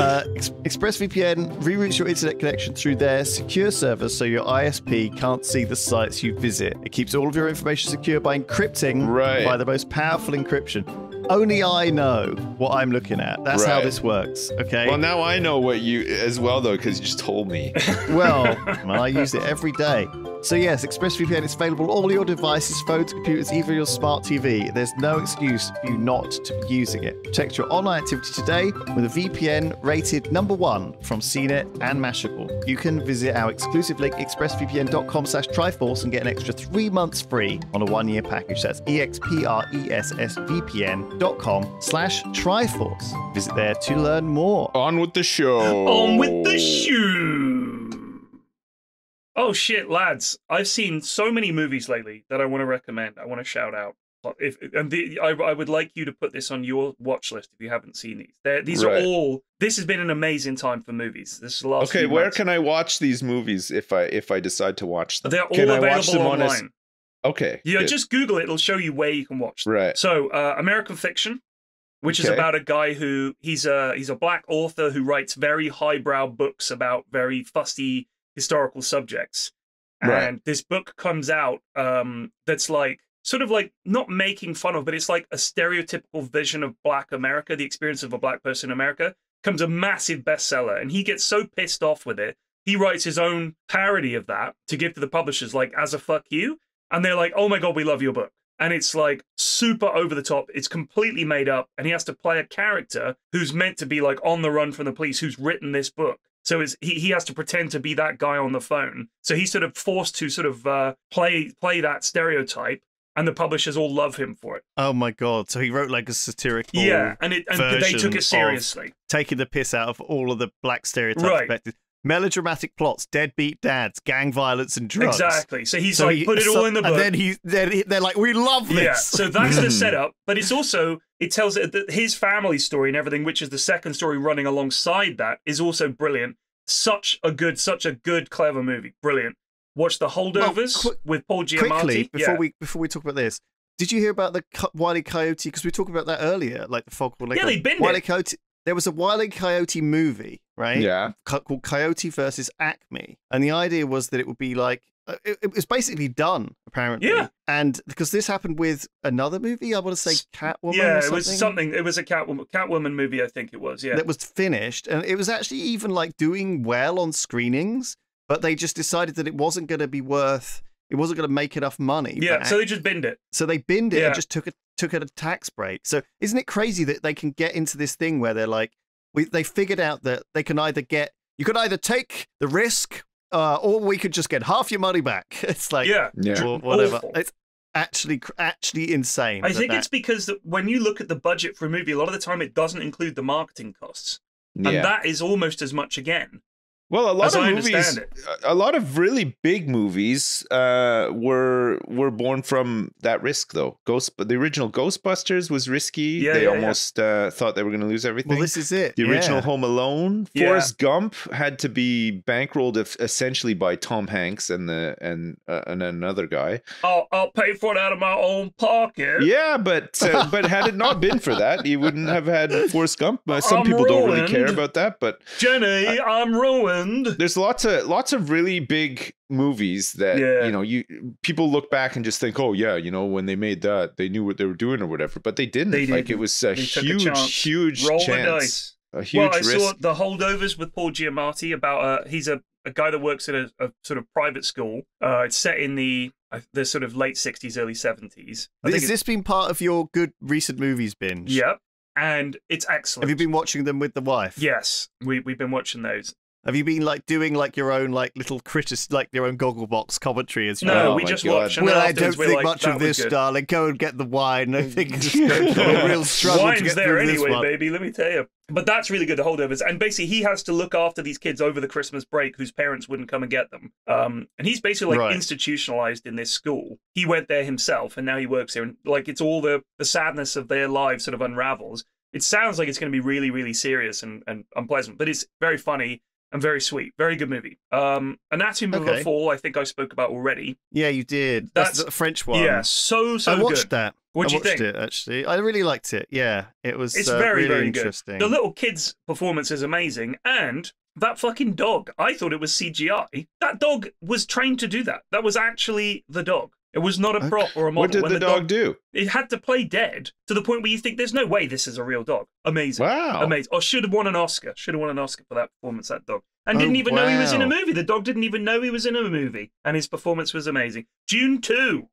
ExpressVPN reroutes your internet connection through their secure servers so your ISP can't see the sites you visit. It keeps all of your information secure by encrypting Right. by the most powerful encryption. Only I know what I'm looking at. That's how Right. this works, okay? Well, now I know what you as well, though, because you just told me. Well, I use it every day. So yes, ExpressVPN is available on all your devices, phones, computers, even your smart TV. There's no excuse for you not to be using it. Protect your online activity today with a VPN rated #1 from CNET and Mashable. You can visit our exclusive link, expressvpn.com/Triforce, and get an extra 3 months free on a 1-year package. That's expressvpn.com/Triforce. Visit there to learn more. On with the show. On with the shoe. Oh shit, lads! I've seen so many movies lately that I want to recommend. I want to shout out. I would like you to put this on your watch list if you haven't seen these. These Right. are all. This has been an amazing time for movies. This is the last. Okay, few where months. can I watch these movies if I decide to watch them? They're all Can I watch available them on online. Okay. Yeah, good. just Google it. It'll show you where you can watch them. Right. So, American Fiction, which is Okay. about a guy who he's a black author who writes very highbrow books about very fussy historical subjects. And Right. this book comes out that's like sort of like not making fun of, but it's like a stereotypical vision of Black America, the experience of a Black person in America. Becomes a massive bestseller, and he gets so pissed off with it, he writes his own parody of that to give to the publishers, like as a fuck you. And they're like, "Oh my god, we love your book." And it's like super over the top. It's completely made up, and he has to play a character who's meant to be like on the run from the police, who's written this book. So he has to pretend to be that guy on the phone. So he's sort of forced to sort of play that stereotype, and the publishers all love him for it. Oh my god! So he wrote like a satirical, Yeah, and they version took it of seriously. taking the piss out of all of the black stereotypes. Right. Expected. Melodramatic plots, deadbeat dads, gang violence, and drugs. Exactly. So he's like, put it all in the book. And then they're like, we love this. Yeah, so that's the setup, but it's also, it tells that his family story and everything, which is the second story running alongside that, is also brilliant. Such a good, clever movie. Brilliant. Watch The Holdovers with Paul Giamatti. Quickly, before we talk about this, did you hear about the Wile E. Coyote? Because we were talking about that earlier, like the Foghorn Leghorn. Yeah, they binned Wile E. it. Coyote. There was a Wile E. Coyote movie, right? Yeah. Called Coyote versus Acme, and the idea was that it would be like it was basically done apparently. Yeah. And because this happened with another movie, I want to say Catwoman. Yeah, or it something. was something. It was a Catwoman movie, I think it was. Yeah. That was finished, and it was actually even like doing well on screenings, but they just decided that it wasn't going to be worth. It wasn't going to make enough money. Yeah, so they just binned it. So they binned it Yeah. and just took a tax break. So isn't it crazy that they can get into this thing where they're like, they figured out that they can you could either take the risk, or we could just get half your money back. It's like, Yeah. or whatever. Awful. It's actually insane. I think it's because when you look at the budget for a movie, a lot of the time it doesn't include the marketing costs. Yeah. And that is almost as much again. Well, a lot As of I movies, understand a lot of really big movies were born from that risk, though. The original Ghostbusters was risky. Yeah, they yeah, almost thought they were going to lose everything. Well, this is it. The original yeah. Home Alone, Yeah. Forrest Gump had to be bankrolled essentially by Tom Hanks and another guy. I'll pay for it out of my own pocket. Yeah, but had it not been for that, you wouldn't have had Forrest Gump. Some I'm people don't really care ruined. about that, but Jenny, I'm ruined. there's lots of really big movies that people look back and just think, oh yeah, when they made that, they knew what they were doing or whatever, but they didn't. They Like didn't. it was a They took a huge chance. Roll the chance, dice. a huge I risk. saw The Holdovers with Paul Giamatti about he's a guy that works at a sort of private school. It's set in the sort of late 60s, early 70s. Has this been part of your good recent movies binge? Yep. And it's excellent. Have you been watching them with the wife? Yes, we've been watching those. Have you been like doing like your own like little critic, like your own Gogglebox commentary as No, Oh we my just God. watched. And well, then I don't afterwards we're think like, much that of was this, good. darling. Go and get the wine. I think it's just going through a real struggle to Wine's get there through this anyway, one. baby. Let me tell you. But that's really good. The Holdovers, and basically he has to look after these kids over the Christmas break whose parents wouldn't come and get them. And he's basically like Right. institutionalized in this school. He went there himself, and now he works there. And like it's all the sadness of their lives sort of unravels. It sounds like it's going to be really, really serious and unpleasant, but it's very funny and very sweet. Very good movie. Anatomy of a Fall, I think I spoke about already. Yeah, you did. That's the French one. Yeah, so I watched good. that. What'd you I watched think? it, actually. I really liked it. Yeah, it was It's very, really very interesting. good. The little kid's performance is amazing, and that fucking dog. I thought it was CGI. That dog was trained to do that. That was actually the dog. It was not a prop or a model. What did When the dog do? It had to play dead to the point where you think there's no way this is a real dog. Amazing. Wow. Amazing. Or should have won an Oscar. Should have won an Oscar for that performance, that dog. And didn't even know he was in a movie. The dog didn't even know he was in a movie. And his performance was amazing. Dune 2.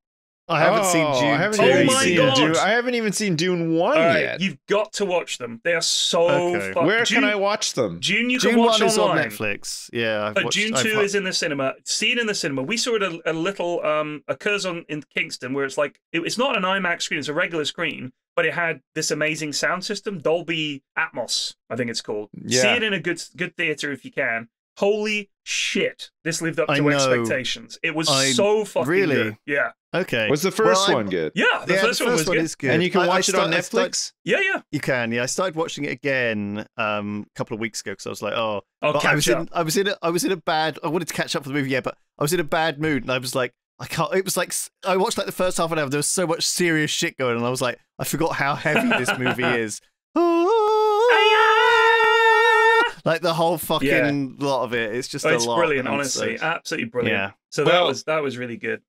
I haven't seen Dune 2. Oh my God. Dune. I haven't even seen Dune 1 yet. You've got to watch them. They are so fun. Where can I watch them? Dune you Dune can watch 1 is on online. Netflix. Yeah. Dune 2 is in the cinema. See it in the cinema. We saw it a little, occurs in Kingston, where it's like, it's not an IMAX screen, it's a regular screen, but it had this amazing sound system, Dolby Atmos, I think it's called. Yeah. See it in a good theater if you can. Holy shit. This lived up to expectations. It was so fucking good. Yeah. Okay. Was the first one good? Yeah, the first one was good. Is good. And you can watch it on Netflix? Yeah. You can, yeah. I started watching it again a couple of weeks ago because I was like, I was in a bad. I wanted to catch up for the movie, but I was in a bad mood, and I was like, I can't. It was like I watched like the first half an hour. There was so much serious shit going on, and I was like, I forgot how heavy this movie is. Like the whole fucking lot of it. It's just a lot. It's brilliant, honestly. Absolutely brilliant. Yeah. So that was really good.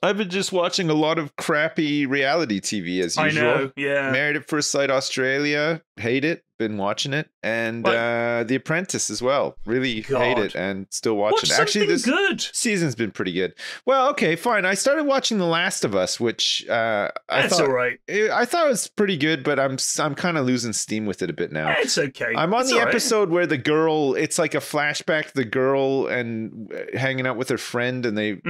I've been just watching a lot of crappy reality TV as usual. I know, yeah. Married at First Sight Australia, hate it, been watching it, and The Apprentice as well. Really hate it and still watching it. Actually, this good season's been pretty good. Well, okay, fine. I started watching The Last of Us, which I thought all right. I thought it was pretty good, but I'm kind of losing steam with it a bit now. It's okay. I'm on the episode where the girl, it's like a flashback to the girl and hanging out with her friend, and they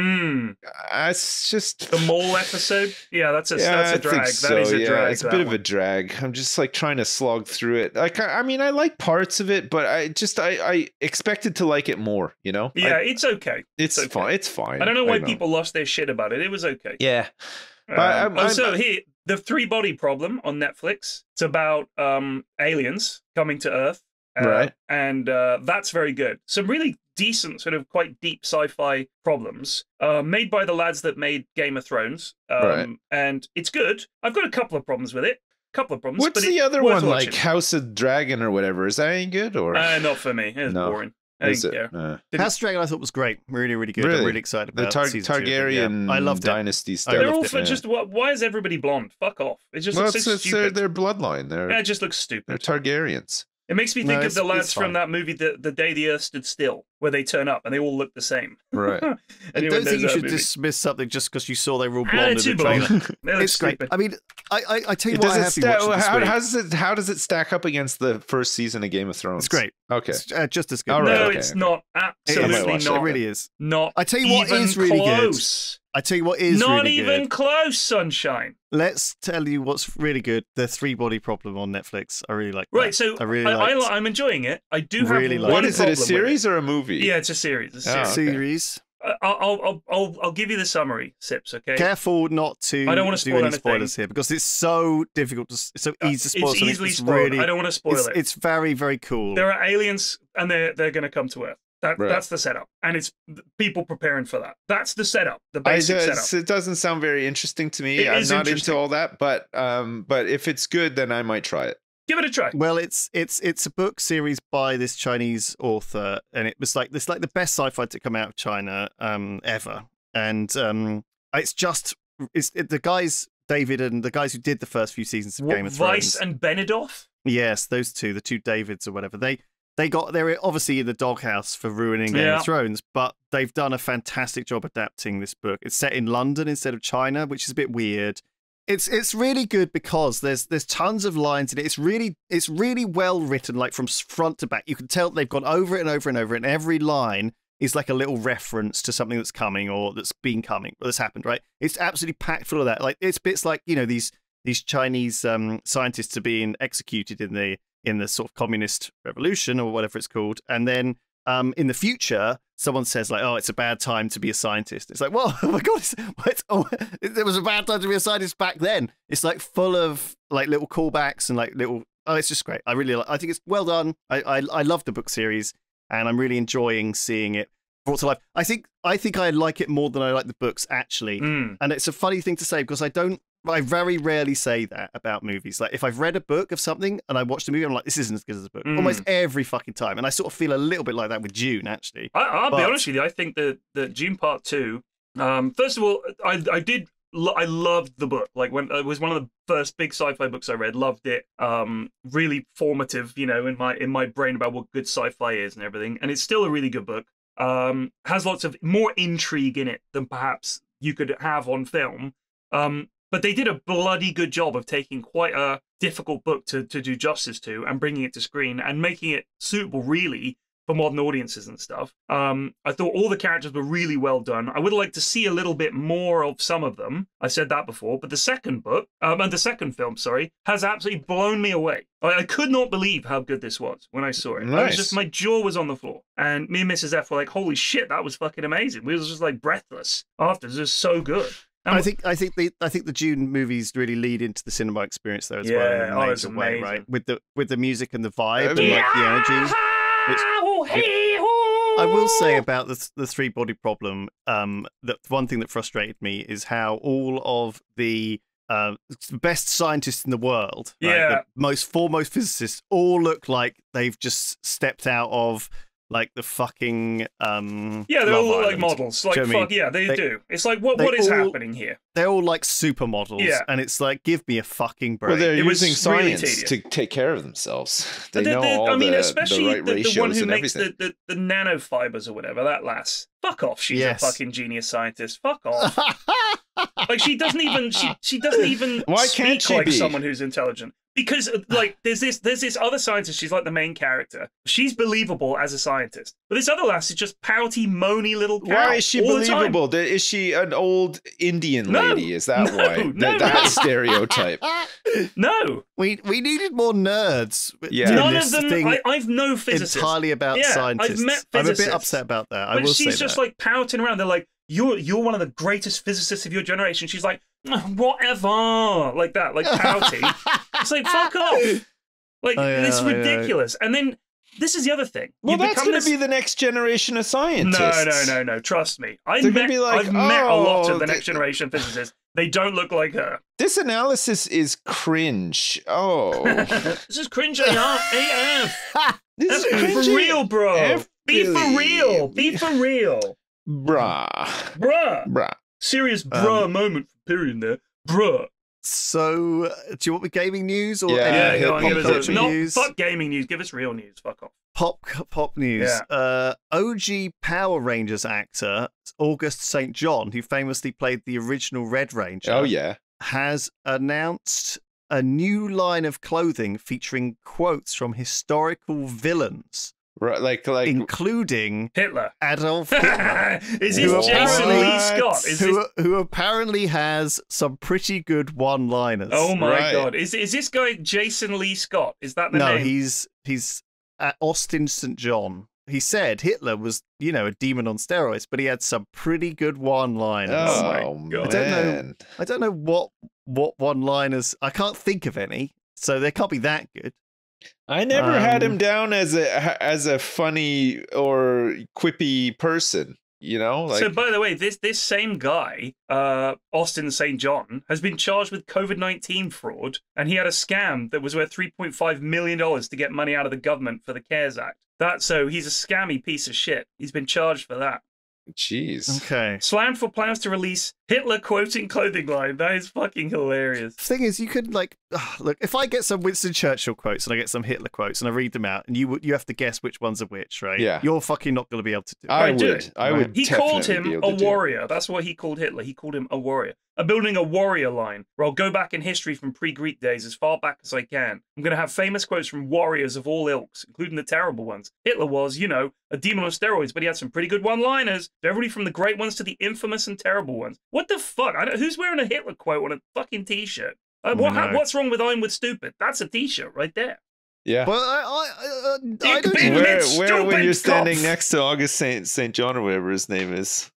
it's just the mole episode. Yeah, that's a drag. So. That is a drag. It's a bit of a drag. I'm just like trying to slog through it. Like I mean, I like parts of it, but I expected to like it more. You know? Yeah, it's okay. It's fine. It's fine. I don't know why people lost their shit about it. It was okay. Yeah. So here, the 3-Body Problem on Netflix. It's about aliens coming to Earth. Right. And that's very good. Some really decent, sort of quite deep sci-fi problems made by the lads that made Game of Thrones. And it's good. I've got a couple of problems with it. What's the other one, like House of Dragon or whatever? Is that any good? Or not for me. It was boring. I didn't care. House of Dragon I thought was great. Really, really good. Really? I'm really excited about the Targaryen I loved dynasty stuff. They're all just, why is everybody blonde? Fuck off. It just looks so stupid. Their bloodline. It just looks stupid. They're Targaryens. It makes me think of the lads from that movie, The Day the Earth Stood Still, where they turn up and they all look the same. Right. I don't think you should dismiss something just because you saw they were all blonde in the trailer. It's great. I mean, I tell you what, I have been watching how does it stack up against the first season of Game of Thrones? It's great. Okay. It's just as good. No, it's not. Absolutely not. It really is. Not I tell you what is really close. good. I tell you what is not really even good. Close, sunshine. Let's tell you what's really good. The 3-Body Problem on Netflix. I really like that. Right, so I'm enjoying it. I do really have like one What is it? A problem series or a movie? Yeah, it's a series. Series. I'll give you the summary, Sips. Okay. Careful not to. I don't want to spoil any spoilers here because it's so difficult. It's so easy to spoil. It's easily spoiled. Really, I don't want to spoil it. It's very, very cool. There are aliens, and they're going to come to Earth. That's the setup, and it's people preparing for that. That's the setup, the basic setup. It doesn't sound very interesting to me. I'm not into all that, but if it's good, then I might try it. Give it a try. Well, it's a book series by this Chinese author, and it was like the best sci-fi to come out of China ever. And it's the guys David and the guys who did the first few seasons of Game of Thrones. Weiss and Benioff. Yes, those two, the two Davids or whatever. They're obviously in the doghouse for ruining Game of Thrones, but they've done a fantastic job adapting this book. It's set in London instead of China, which is a bit weird. It's really good because there's tons of lines in it. It's really well written, like from front to back. You can tell they've gone over it and over and over, and every line is like a little reference to something that's coming or that's been coming or that's happened. Right? It's absolutely packed full of that. Like it's bits like these Chinese scientists are being executed in the sort of communist revolution or whatever it's called, and then in the future, someone says like, "Oh, it's a bad time to be a scientist." It's like, "Well, oh my god, it was a bad time to be a scientist back then." It's like full of like little callbacks and like little. Oh, it's just great. I think it's well done. I love the book series, and I'm really enjoying seeing it brought to life. I think I like it more than I like the books actually, and it's a funny thing to say because I very rarely say that about movies. Like, if I've read a book of something and I watch the movie, I'm like, this isn't as good as the book. Almost every fucking time. And I sort of feel a little bit like that with Dune, actually. I'll be honest with you. I think that Dune Part 2 First of all, I loved the book. Like when it was one of the first big sci-fi books I read. Loved it. Really formative, in my brain about what good sci-fi is and everything. And it's still a really good book. Has lots of more intrigue in it than perhaps you could have on film. But they did a bloody good job of taking quite a difficult book to do justice to and bringing it to screen and making it suitable, really, for modern audiences and stuff. I thought all the characters were really well done. I would like to see a little bit more of some of them. I said that before, but the second book, and the second film, sorry, has absolutely blown me away. I could not believe how good this was when I saw it. Nice. I was just, my jaw was on the floor. And me and Mrs. F were like, holy shit, that was fucking amazing. We was just like breathless after. It was just so good. I think the Dune movies really lead into the cinema experience though as well in an amazing way, right? With the music and the vibe and like the energy. I will say about the three body problem, that one thing that frustrated me is how all of the best scientists in the world, right, the foremost physicists, all look like they've just stepped out of like the fucking they're all like models. Like, fuck yeah, they do. It's like what is happening here? They're all like supermodels, and it's like, give me a fucking break. Well, they're using science to take care of themselves. They know all especially the right ratios the one who and makes everything. the nanofibers or whatever, that lass. Fuck off, she's a fucking genius scientist. Fuck off. Like she doesn't even Why speak can't she like be? someone who's intelligent. Because like there's this other scientist, she's like the main character. She's believable as a scientist. But this other lass is just pouty, moany little cow. Why is she believable? Is she an old Indian lady? Is that why? That stereotype. No. We needed more nerds. None of them. I've no physicists. Entirely about scientists. I've met physicists. I'm a bit upset about that. I will say that. She's just like pouting around. They're like, you're one of the greatest physicists of your generation. She's like, whatever, like that, like pouting. It's like, fuck off. Like, it's ridiculous. And then this is the other thing. Well, that's going to be the next generation of scientists. No. Trust me. I've like, met a lot of the next generation physicists. They don't look like her. This analysis is cringe. Oh. This is cringe AF. This is cringe for real, bro. Be for real. Be for real. Bruh. Serious bruh moment for period there. Bruh. So, do you want the gaming news or news? Fuck gaming news. Give us real news. Fuck off. Pop news. Yeah. OG Power Rangers actor August St. John, who famously played the original Red Ranger, has announced a new line of clothing featuring quotes from historical villains. Right, like including Hitler, Adolf Hitler. Is this Jason Lee Scott? Who apparently has some pretty good one-liners. Oh my god! Is this guy Jason Lee Scott? Is that the name? No, he's at Austin St. John. He said Hitler was, a demon on steroids, but he had some pretty good one-liners. Oh my god! I don't know what one-liners. I can't think of any, so they can't be that good. I never had him down as a funny or quippy person, So, by the way, this same guy, Austin St. John, has been charged with COVID-19 fraud, and he had a scam that was worth $3.5 million to get money out of the government for the CARES Act. So he's a scammy piece of shit. He's been charged for that. Jeez. Okay. Slammed for plans to release Hitler quoting clothing line. That is fucking hilarious. The thing is, you could look. If I get some Winston Churchill quotes and I get some Hitler quotes and I read them out, and you have to guess which ones are which, right? Yeah. You're fucking not going to be able to do it. I would. He called him a warrior. That's what he called Hitler. He called him a warrior. I'm building a warrior line where I'll go back in history from pre-Greek days as far back as I can. I'm going to have famous quotes from warriors of all ilks, including the terrible ones. Hitler was, a demon on steroids, but he had some pretty good one-liners. Everybody from the great ones to the infamous and terrible ones. What the fuck? Who's wearing a Hitler quote on a fucking t-shirt? What's wrong with I'm with stupid? That's a t-shirt right there. Yeah. Well, I don't. Where when you're standing next to August St. John or whatever his name is.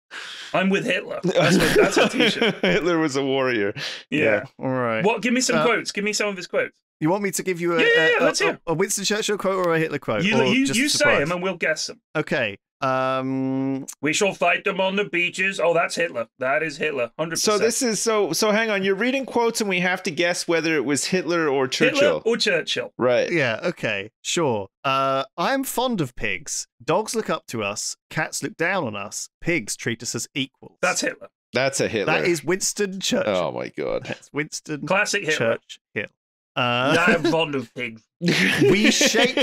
I'm with Hitler. That's a t-shirt. Hitler was a warrior. Yeah. All right. What? Give me some quotes. Give me some of his quotes. You want me to give you a Winston Churchill quote or a Hitler quote? You say them and we'll guess them. Okay. We shall fight them on the beaches. Oh, that's Hitler. That is Hitler. 100%. So this is so hang on. You're reading quotes and we have to guess whether it was Hitler or Churchill. Hitler or Churchill. Right. Yeah, okay, sure. I'm fond of pigs. Dogs look up to us. Cats look down on us. Pigs treat us as equals. That's Hitler. That's a Hitler. That is Winston Churchill. Oh my God. That's Winston Classic Hitler. Churchill. I'm fond of pigs. We shape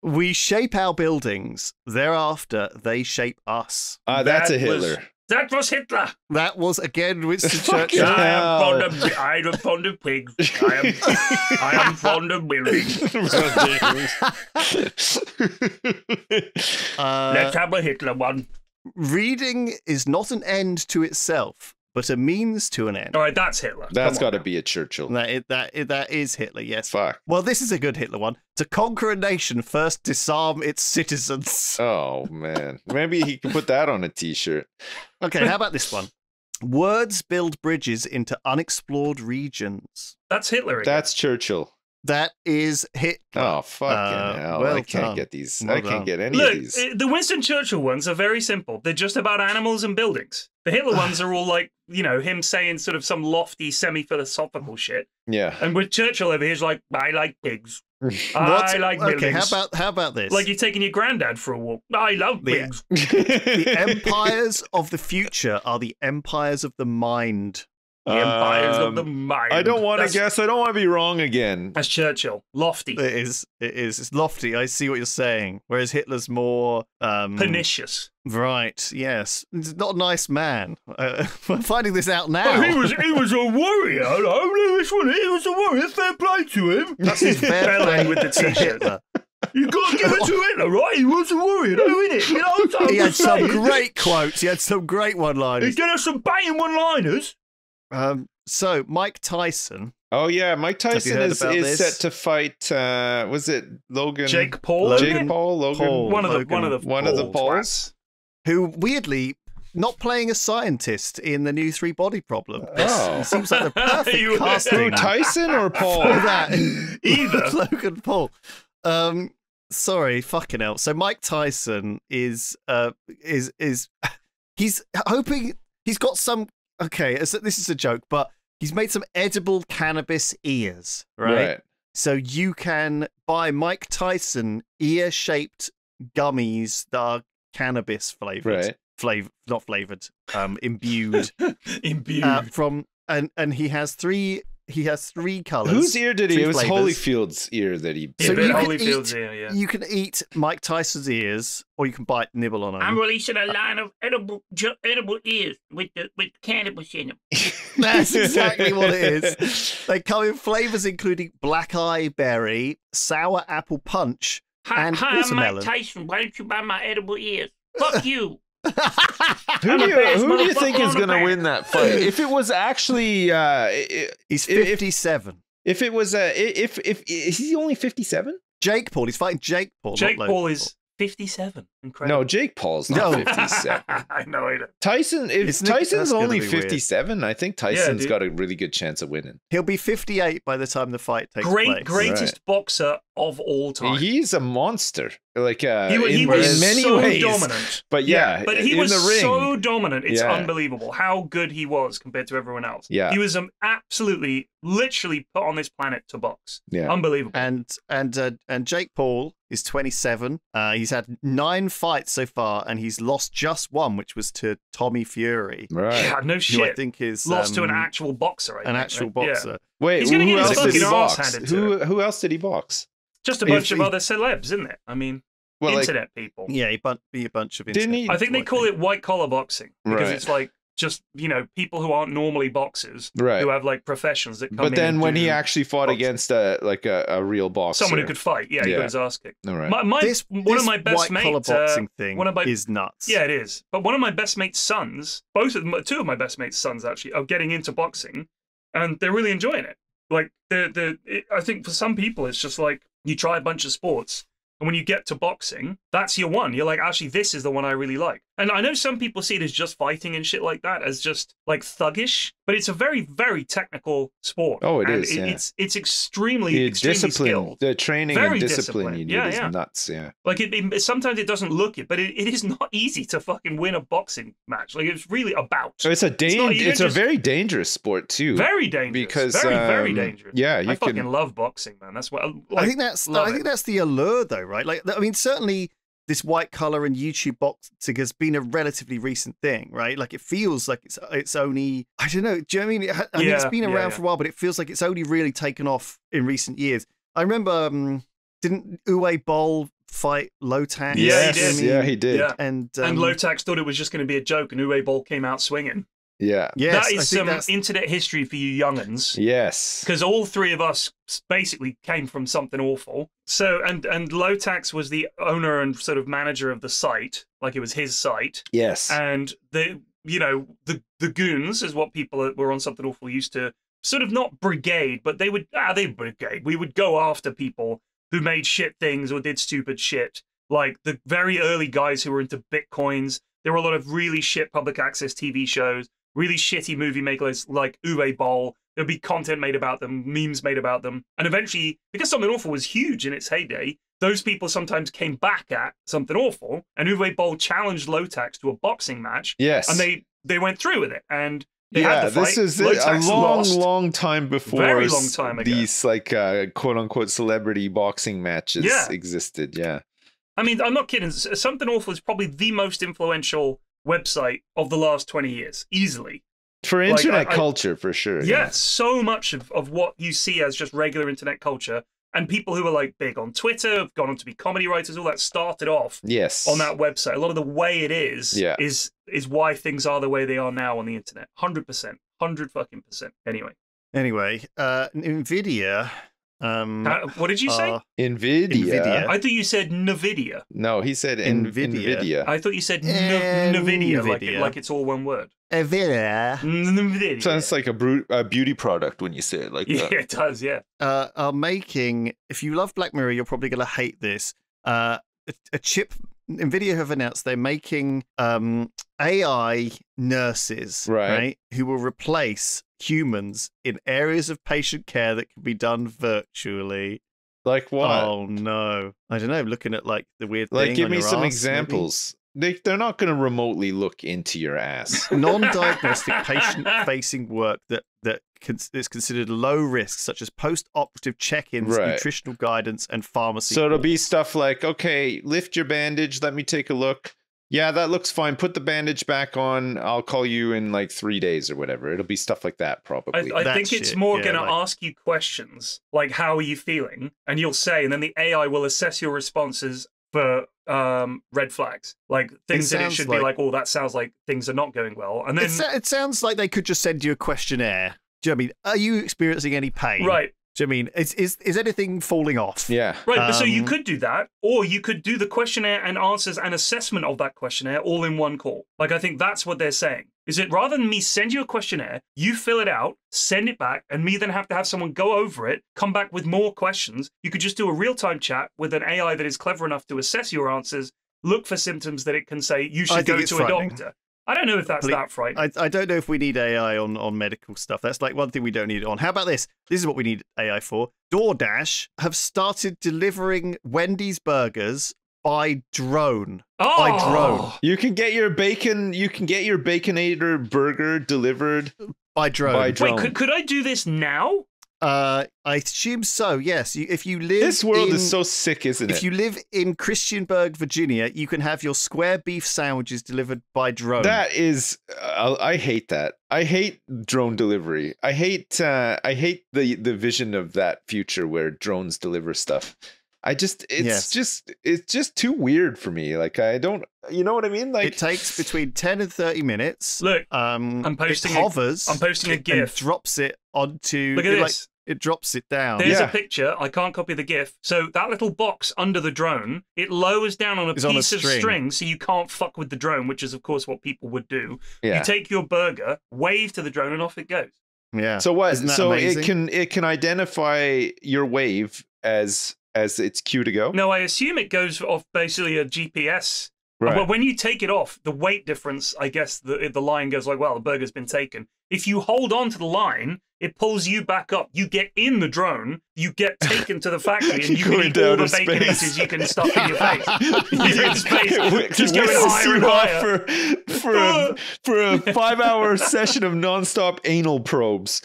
we shape our buildings. Thereafter, they shape us. That's a Hitler. That was Hitler. That was again Winston Fucking Churchill. hell. I'm fond of pigs. I am fond of buildings. Let's have a Hitler one. Reading is not an end to itself, but a means to an end. All right, that's Hitler. That's got to be a Churchill. That is Hitler, yes. Fuck. Well, this is a good Hitler one. To conquer a nation, first disarm its citizens. Oh, man. Maybe he could put that on a T-shirt. Okay, how about this one? Words build bridges into unexplored regions. That's Hitler again. That's Churchill. That is Hitler. Oh, fucking hell. well I can't done. get these. Well I can't done. get any Look, of these. the Winston Churchill ones are very simple. They're just about animals and buildings. The Hitler ones are all like, you know, him saying sort of some lofty, semi-philosophical shit. Yeah. And with Churchill over here, he's like, I like pigs. I like buildings. Okay, how about this? Like you're taking your granddad for a walk. I love pigs. The empires of the future are the empires of the mind. The empires of the mind. I don't want to guess. I don't want to be wrong again. That's Churchill. Lofty. It is. It's lofty. I see what you're saying. Whereas Hitler's more pernicious. Right. Yes. He's not a nice man. We're finding this out now. Oh, he was a warrior. Oh, this one. He was a warrior. Fair play to him. That's his fair play with the t-shirt. Hitler. You got to give it to Hitler, right? He was a warrior, though, innit? You know what I'm He had some saying? great quotes. He had some great He one-liners. did have some banging one-liners. So Mike Tyson. Oh yeah, Mike Tyson heard is about this? set to fight. Was it Logan? Jake Paul. Jake Paul. Logan. Paul. One of the Pauls. twats. Who weirdly not playing a scientist in the new Three Body Problem. Oh. It seems like the perfect You- casting. Tyson or Paul? for that. Either. Logan Paul. Sorry, fucking hell. So Mike Tyson is he's hoping he's got some. Okay, this is a joke, but he's made some edible cannabis ears, right? So you can buy Mike Tyson ear-shaped gummies that are cannabis flavored, not flavored, imbued, Imbued. from and he has three colors. Whose ear did he? three It was flavors. Holyfield's ear that he. Yeah, So but you can Holyfield's eat- ear, yeah. You can eat Mike Tyson's ears, or you can nibble on them. I'm releasing a line of edible ears with cannabis in them. That's exactly what it is. They come in flavors including black eye berry, sour apple punch, and Hi, I'm watermelon. Mike Tyson. Why don't you buy my edible ears? Fuck you. Who do you think motherfucker is on the going to back. win that fight? If it was actually, He's 57. if it was if is he only 57? Jake Paul. He's fighting Jake Paul. Jake not Logan Paul is 57. No, Incredible. Jake Paul's not No. 57. I know it. Tyson, if Isn't it- Tyson's that's gonna only be weird. 57, I think Tyson's dude. got a really good chance of winning. He'll be 58 by the time the fight takes place. Greatest boxer of all time. He's a monster. Like he in was many so ways. dominant. But yeah, But he in was the ring. so dominant. It's Yeah. unbelievable how good he was compared to everyone else. Yeah. He was absolutely, literally put on this planet to box. Yeah. Unbelievable. And Jake Paul is 27. He's had 9 fights so far, and he's lost just one, which was to Tommy Fury, Right. Yeah, no who I shit. think is Lost to an actual boxer. I an think, actual right? Yeah. boxer. Wait, He's gonna who get his else did he fucking arse box? handed to Who else did he box? Just a If bunch of he- other celebs, isn't it? I mean, Well, like, internet people. Yeah, be a bunch of. Didn't he- I think they call it white collar boxing because Right. it's like just, you know, people who aren't normally boxers Right. who have like professions that come in. But then and when do he actually fought boxing. against a real boxer, someone who could fight, yeah, he Yeah. got his ass kicked. all right. One This of my best white collar mates, boxing thing one of my is nuts. yeah, it is. But one of my best mates' sons, two of my best mates' sons actually, are getting into boxing, and they're really enjoying it. Like I think for some people, it's just like you try a bunch of sports, and when you get to boxing, that's your one. You're like, actually, this is the one I really like. And I know some people see it as just fighting and shit like that, as just like thuggish, but it's a very, very technical sport. Oh, it and is. It's extremely, The extremely discipline, skilled. the training Very and discipline disciplined. you need Yeah, is nuts. Yeah. Like sometimes it doesn't look it, but it is not easy to fucking win a boxing match. Like it's really a bout. It's a very dangerous sport too. Very dangerous. Because very dangerous. Yeah, I fucking love boxing, man. That's what I think that's the allure, though, right? Like, I mean, certainly this white collar and YouTube boxing has been a relatively recent thing, right? Like, it feels like it's only, I don't know. Do you know what I mean? I mean, it's been around for a while, but it feels like it's only really taken off in recent years. I remember, didn't Uwe Boll fight Lotax? Yeah, he did. Yeah, he did. Yeah. And Lotax thought it was just going to be a joke, and Uwe Boll came out swinging. Yeah. Yes, that is some internet history for you young'uns. Yes. Because all three of us basically came from something awful. So, and Lotax was the owner and sort of manager of the site, like it was his site. Yes. And the goons is what people that were on Something Awful used to sort of not brigade, but they brigade. We would go after people who made shit things or did stupid shit. Like the very early guys who were into Bitcoins. There were a lot of really shit public access TV shows. Really shitty movie makers like Uwe Boll. There'd be content made about them, memes made about them. And eventually, because Something Awful was huge in its heyday, those people sometimes came back at Something Awful, and Uwe Boll challenged Lotax to a boxing match. Yes. And they went through with it. And they had the fight. This is Lotax a long time before Very long time ago. These like quote-unquote celebrity boxing matches existed. Yeah. I mean, I'm not kidding. Something Awful is probably the most influential website of the last 20 years, easily. For internet culture, for sure. Yeah, so much of what you see as just regular internet culture, and people who are like big on Twitter, have gone on to be comedy writers, all that started off on that website. A lot of the way it is why things are the way they are now on the internet. 100%. 100%. Anyway, NVIDIA... what did you say? NVIDIA. I thought you said NVIDIA. No, he said NVIDIA. I thought you said NVIDIA, like it's all one word. NVIDIA. Sounds like a beauty product when you say it like that. Yeah, it does, yeah. Are making, if you love Black Mirror, you're probably going to hate this. A chip, NVIDIA have announced they're making AI nurses, right, who will replace humans in areas of patient care that can be done virtually. Like what? Oh no, I don't know. Looking at like the weird like, thing. give me some ass, examples. They're not going to remotely look into your ass. Non-diagnostic patient-facing work that is considered low risk, such as post-operative check-ins, nutritional guidance, and pharmacy. So it'll be stuff like, okay, lift your bandage. Let me take a look. Yeah, that looks fine. Put the bandage back on. I'll call you in like 3 days or whatever. It'll be stuff like that, probably. I think it's more going to ask you questions like, how are you feeling? And you'll say, and then the AI will assess your responses for red flags, like things that it should be like, oh, that sounds like things are not going well. And then it sounds like they could just send you a questionnaire. Do you know what I mean? Are you experiencing any pain? Right. Do you know what I mean? Is anything falling off? Yeah. Right. But so you could do that, or you could do the questionnaire and answers and assessment of that questionnaire all in one call. Like, I think that's what they're saying. Is it rather than me send you a questionnaire, you fill it out, send it back, and me then have to have someone go over it, come back with more questions, you could just do a real-time chat with an AI that is clever enough to assess your answers, look for symptoms that it can say, you should go to a doctor. I don't know if that's that frightening. I don't know if we need AI on medical stuff. That's like one thing we don't need it on. How about this? This is what we need AI for. DoorDash have started delivering Wendy's burgers by drone. Oh! By drone. You can get your Baconator burger delivered by drone. Wait, could I do this now? I assume so, yes. If you live This world is so sick, isn't it? If you live in Christiansburg, Virginia, you can have your square beef sandwiches delivered by drone. That is, I hate that. I hate drone delivery. I hate the vision of that future where drones deliver stuff. It's just too weird for me. Like, I don't, you know what I mean? Like, it takes between 10 and 30 minutes. Look, I'm posting. It hovers. I'm posting a GIF. And drops it onto. Look at this. It drops it down. There's a picture. I can't copy the GIF. So that little box under the drone, it lowers down on a piece of string, so you can't fuck with the drone, which is of course what people would do. Yeah. You take your burger, wave to the drone, and off it goes. Yeah. So what? So amazing? it can identify your wave as its cue to go. No, I assume it goes off basically a GPS Right. But when you take it off, the weight difference, I guess the line goes like, well, the burger's been taken. If you hold on to the line, it pulls you back up. You get in the drone, you get taken to the factory, and you can Going eat all down the to baconators space. you can stuff in your face. You're in space, just going Whisks higher and you higher. off for a 5-hour session of nonstop anal probes.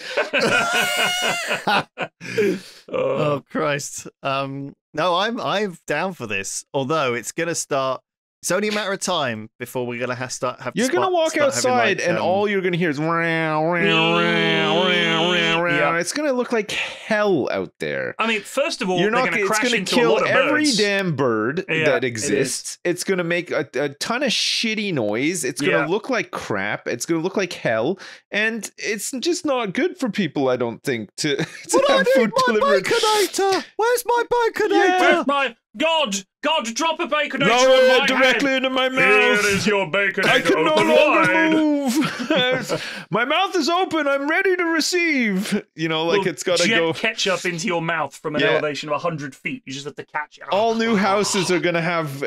Oh Christ! No, I'm down for this. Although it's gonna start. It's only a matter of time before we're gonna have You're gonna walk start having, outside, like, and all you're gonna hear is Yeah. It's gonna look like hell out there. I mean, first of all, You're they're not. going to It's crash gonna into a kill lot of every birds. damn bird Yeah, that it exists. It's gonna make a ton of shitty noise. It's gonna Yeah. look like crap. It's gonna look like hell, and it's just not good for people. I don't think to But I have need food my delivered. baconator. Where's my baconator? Where's my God, drop a baconator Lower on my it directly head. into my Here mouth. is your baconator. I can no Open longer wide. move. My mouth is open. I'm ready to receive. You know, like Well, it's got to jet go. ketchup into your mouth from an Yeah. elevation of 100 feet. You just have to catch it. All new houses are gonna have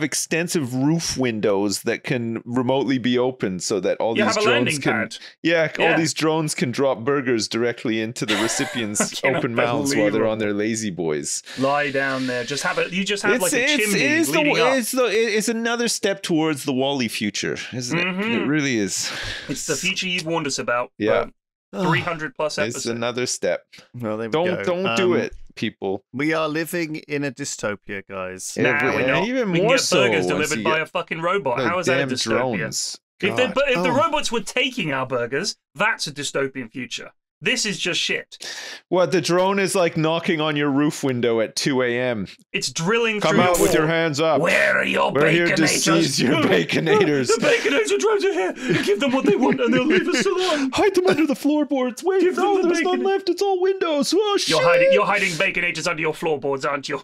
extensive roof windows that can remotely be opened, so that all You these have a drones landing can. pad. Yeah, all Yeah. these drones can drop burgers directly into the recipients' cannot open mouths while they're believe on their lazy boys. Lie down there. Just have it. You just have like a chimney leading up. It's another step towards the Wall-E future, isn't it? Mhm. It really is. It's the future you've warned us about. Yeah. for 300 plus It's episodes. another step. Well, there we go. Don't do it, people. We are living in a dystopia, guys. Nah, Yeah, we're not. even we can more get so burgers once delivered you by get a fucking robot. the How is that a damn dystopia? drones. If God. the robots were taking our burgers, that's a dystopian future. This is just shit. What, the drone is like knocking on your roof window at 2 a.m. It's drilling Come through out with your wall. hands up. Where are your We're here to baconators? seize your baconators. The baconator drones are here. Give them what they want and they'll leave us alone. Hide them under the floorboards. Wait, Give them no, the there's none bacon. left. It's all windows. Oh, shit. You're hiding baconators under your floorboards, aren't you?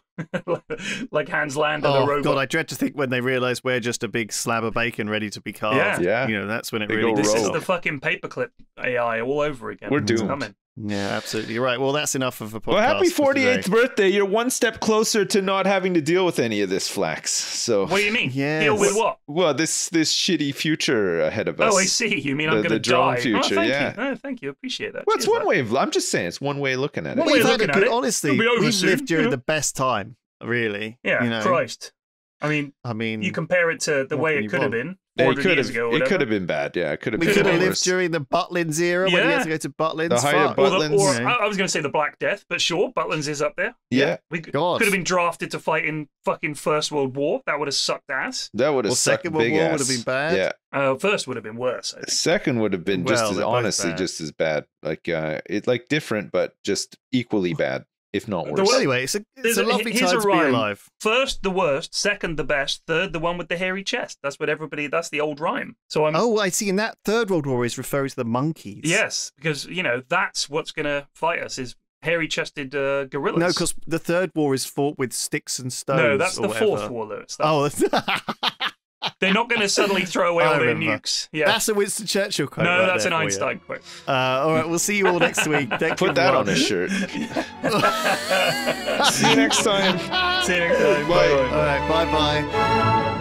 Like Hans Land and the Oh robot. God, I dread to think when they realise we're just a big slab of bacon ready to be carved. Yeah. Yeah. You know, that's when it They really go kicks This is rogue. the off. fucking paperclip AI all over again. We're It's doomed. coming. Yeah, absolutely. You're right. Well, that's enough of a podcast. Well, happy for today. 48th birthday. You're one step closer to not having to deal with any of this flax. So, What do you mean? Yes. Deal with what? well, this shitty future ahead of us. Oh, I see. You mean I'm The going to drone die? future, oh, thank yeah. you. Oh, thank you. Appreciate that. Well, it's Cheers, one lad. way of. I'm just saying, it's one way of looking at it. One way We've of had a looking at good, it. honestly, It'll be over we've soon, lived during you know? the best time, really. Yeah, you know? Christ. I mean, I mean, you compare it to the what way can it you could have want? been It 400 could years have. ago. Or It whatever. could have been bad. Yeah, it could have we been could have way lived worse. during the Butlins era when you Yeah. had to go to Butlins. The height of Fuck. Or, Butlins. I was going to say the Black Death, but sure, Butlins is up there. Yeah, We God. could have been drafted to fight in fucking First World War. That would have sucked ass. that would have Well, sucked Second World big War ass. would have been bad. Yeah, First would have been worse. I think. second would have been just Well, as they're both honestly bad. just as bad. Like it like different, but just equally bad, if not The worse. worst- Well, anyway, it's a There's lovely here's time a to be rhyme. alive. First, the worst. Second, the best. Third, the one with the hairy chest. That's what everybody. That's the old rhyme. So I'm. Oh, I see. And that Third World War is referring to the monkeys. Yes, because that's what's going to fight us is hairy-chested gorillas. No, because the Third War is fought with sticks and stones. no, that's or the whatever. fourth war, Lewis. Oh, They're not going to suddenly throw away I all their remember. nukes. Yeah. that's a Winston Churchill quote. No, right that's there an for you. Einstein quote. All right, we'll see you all next week. Thank you, Put that on everyone. a shirt. See you next time. See you next time. Bye. All right, bye-bye.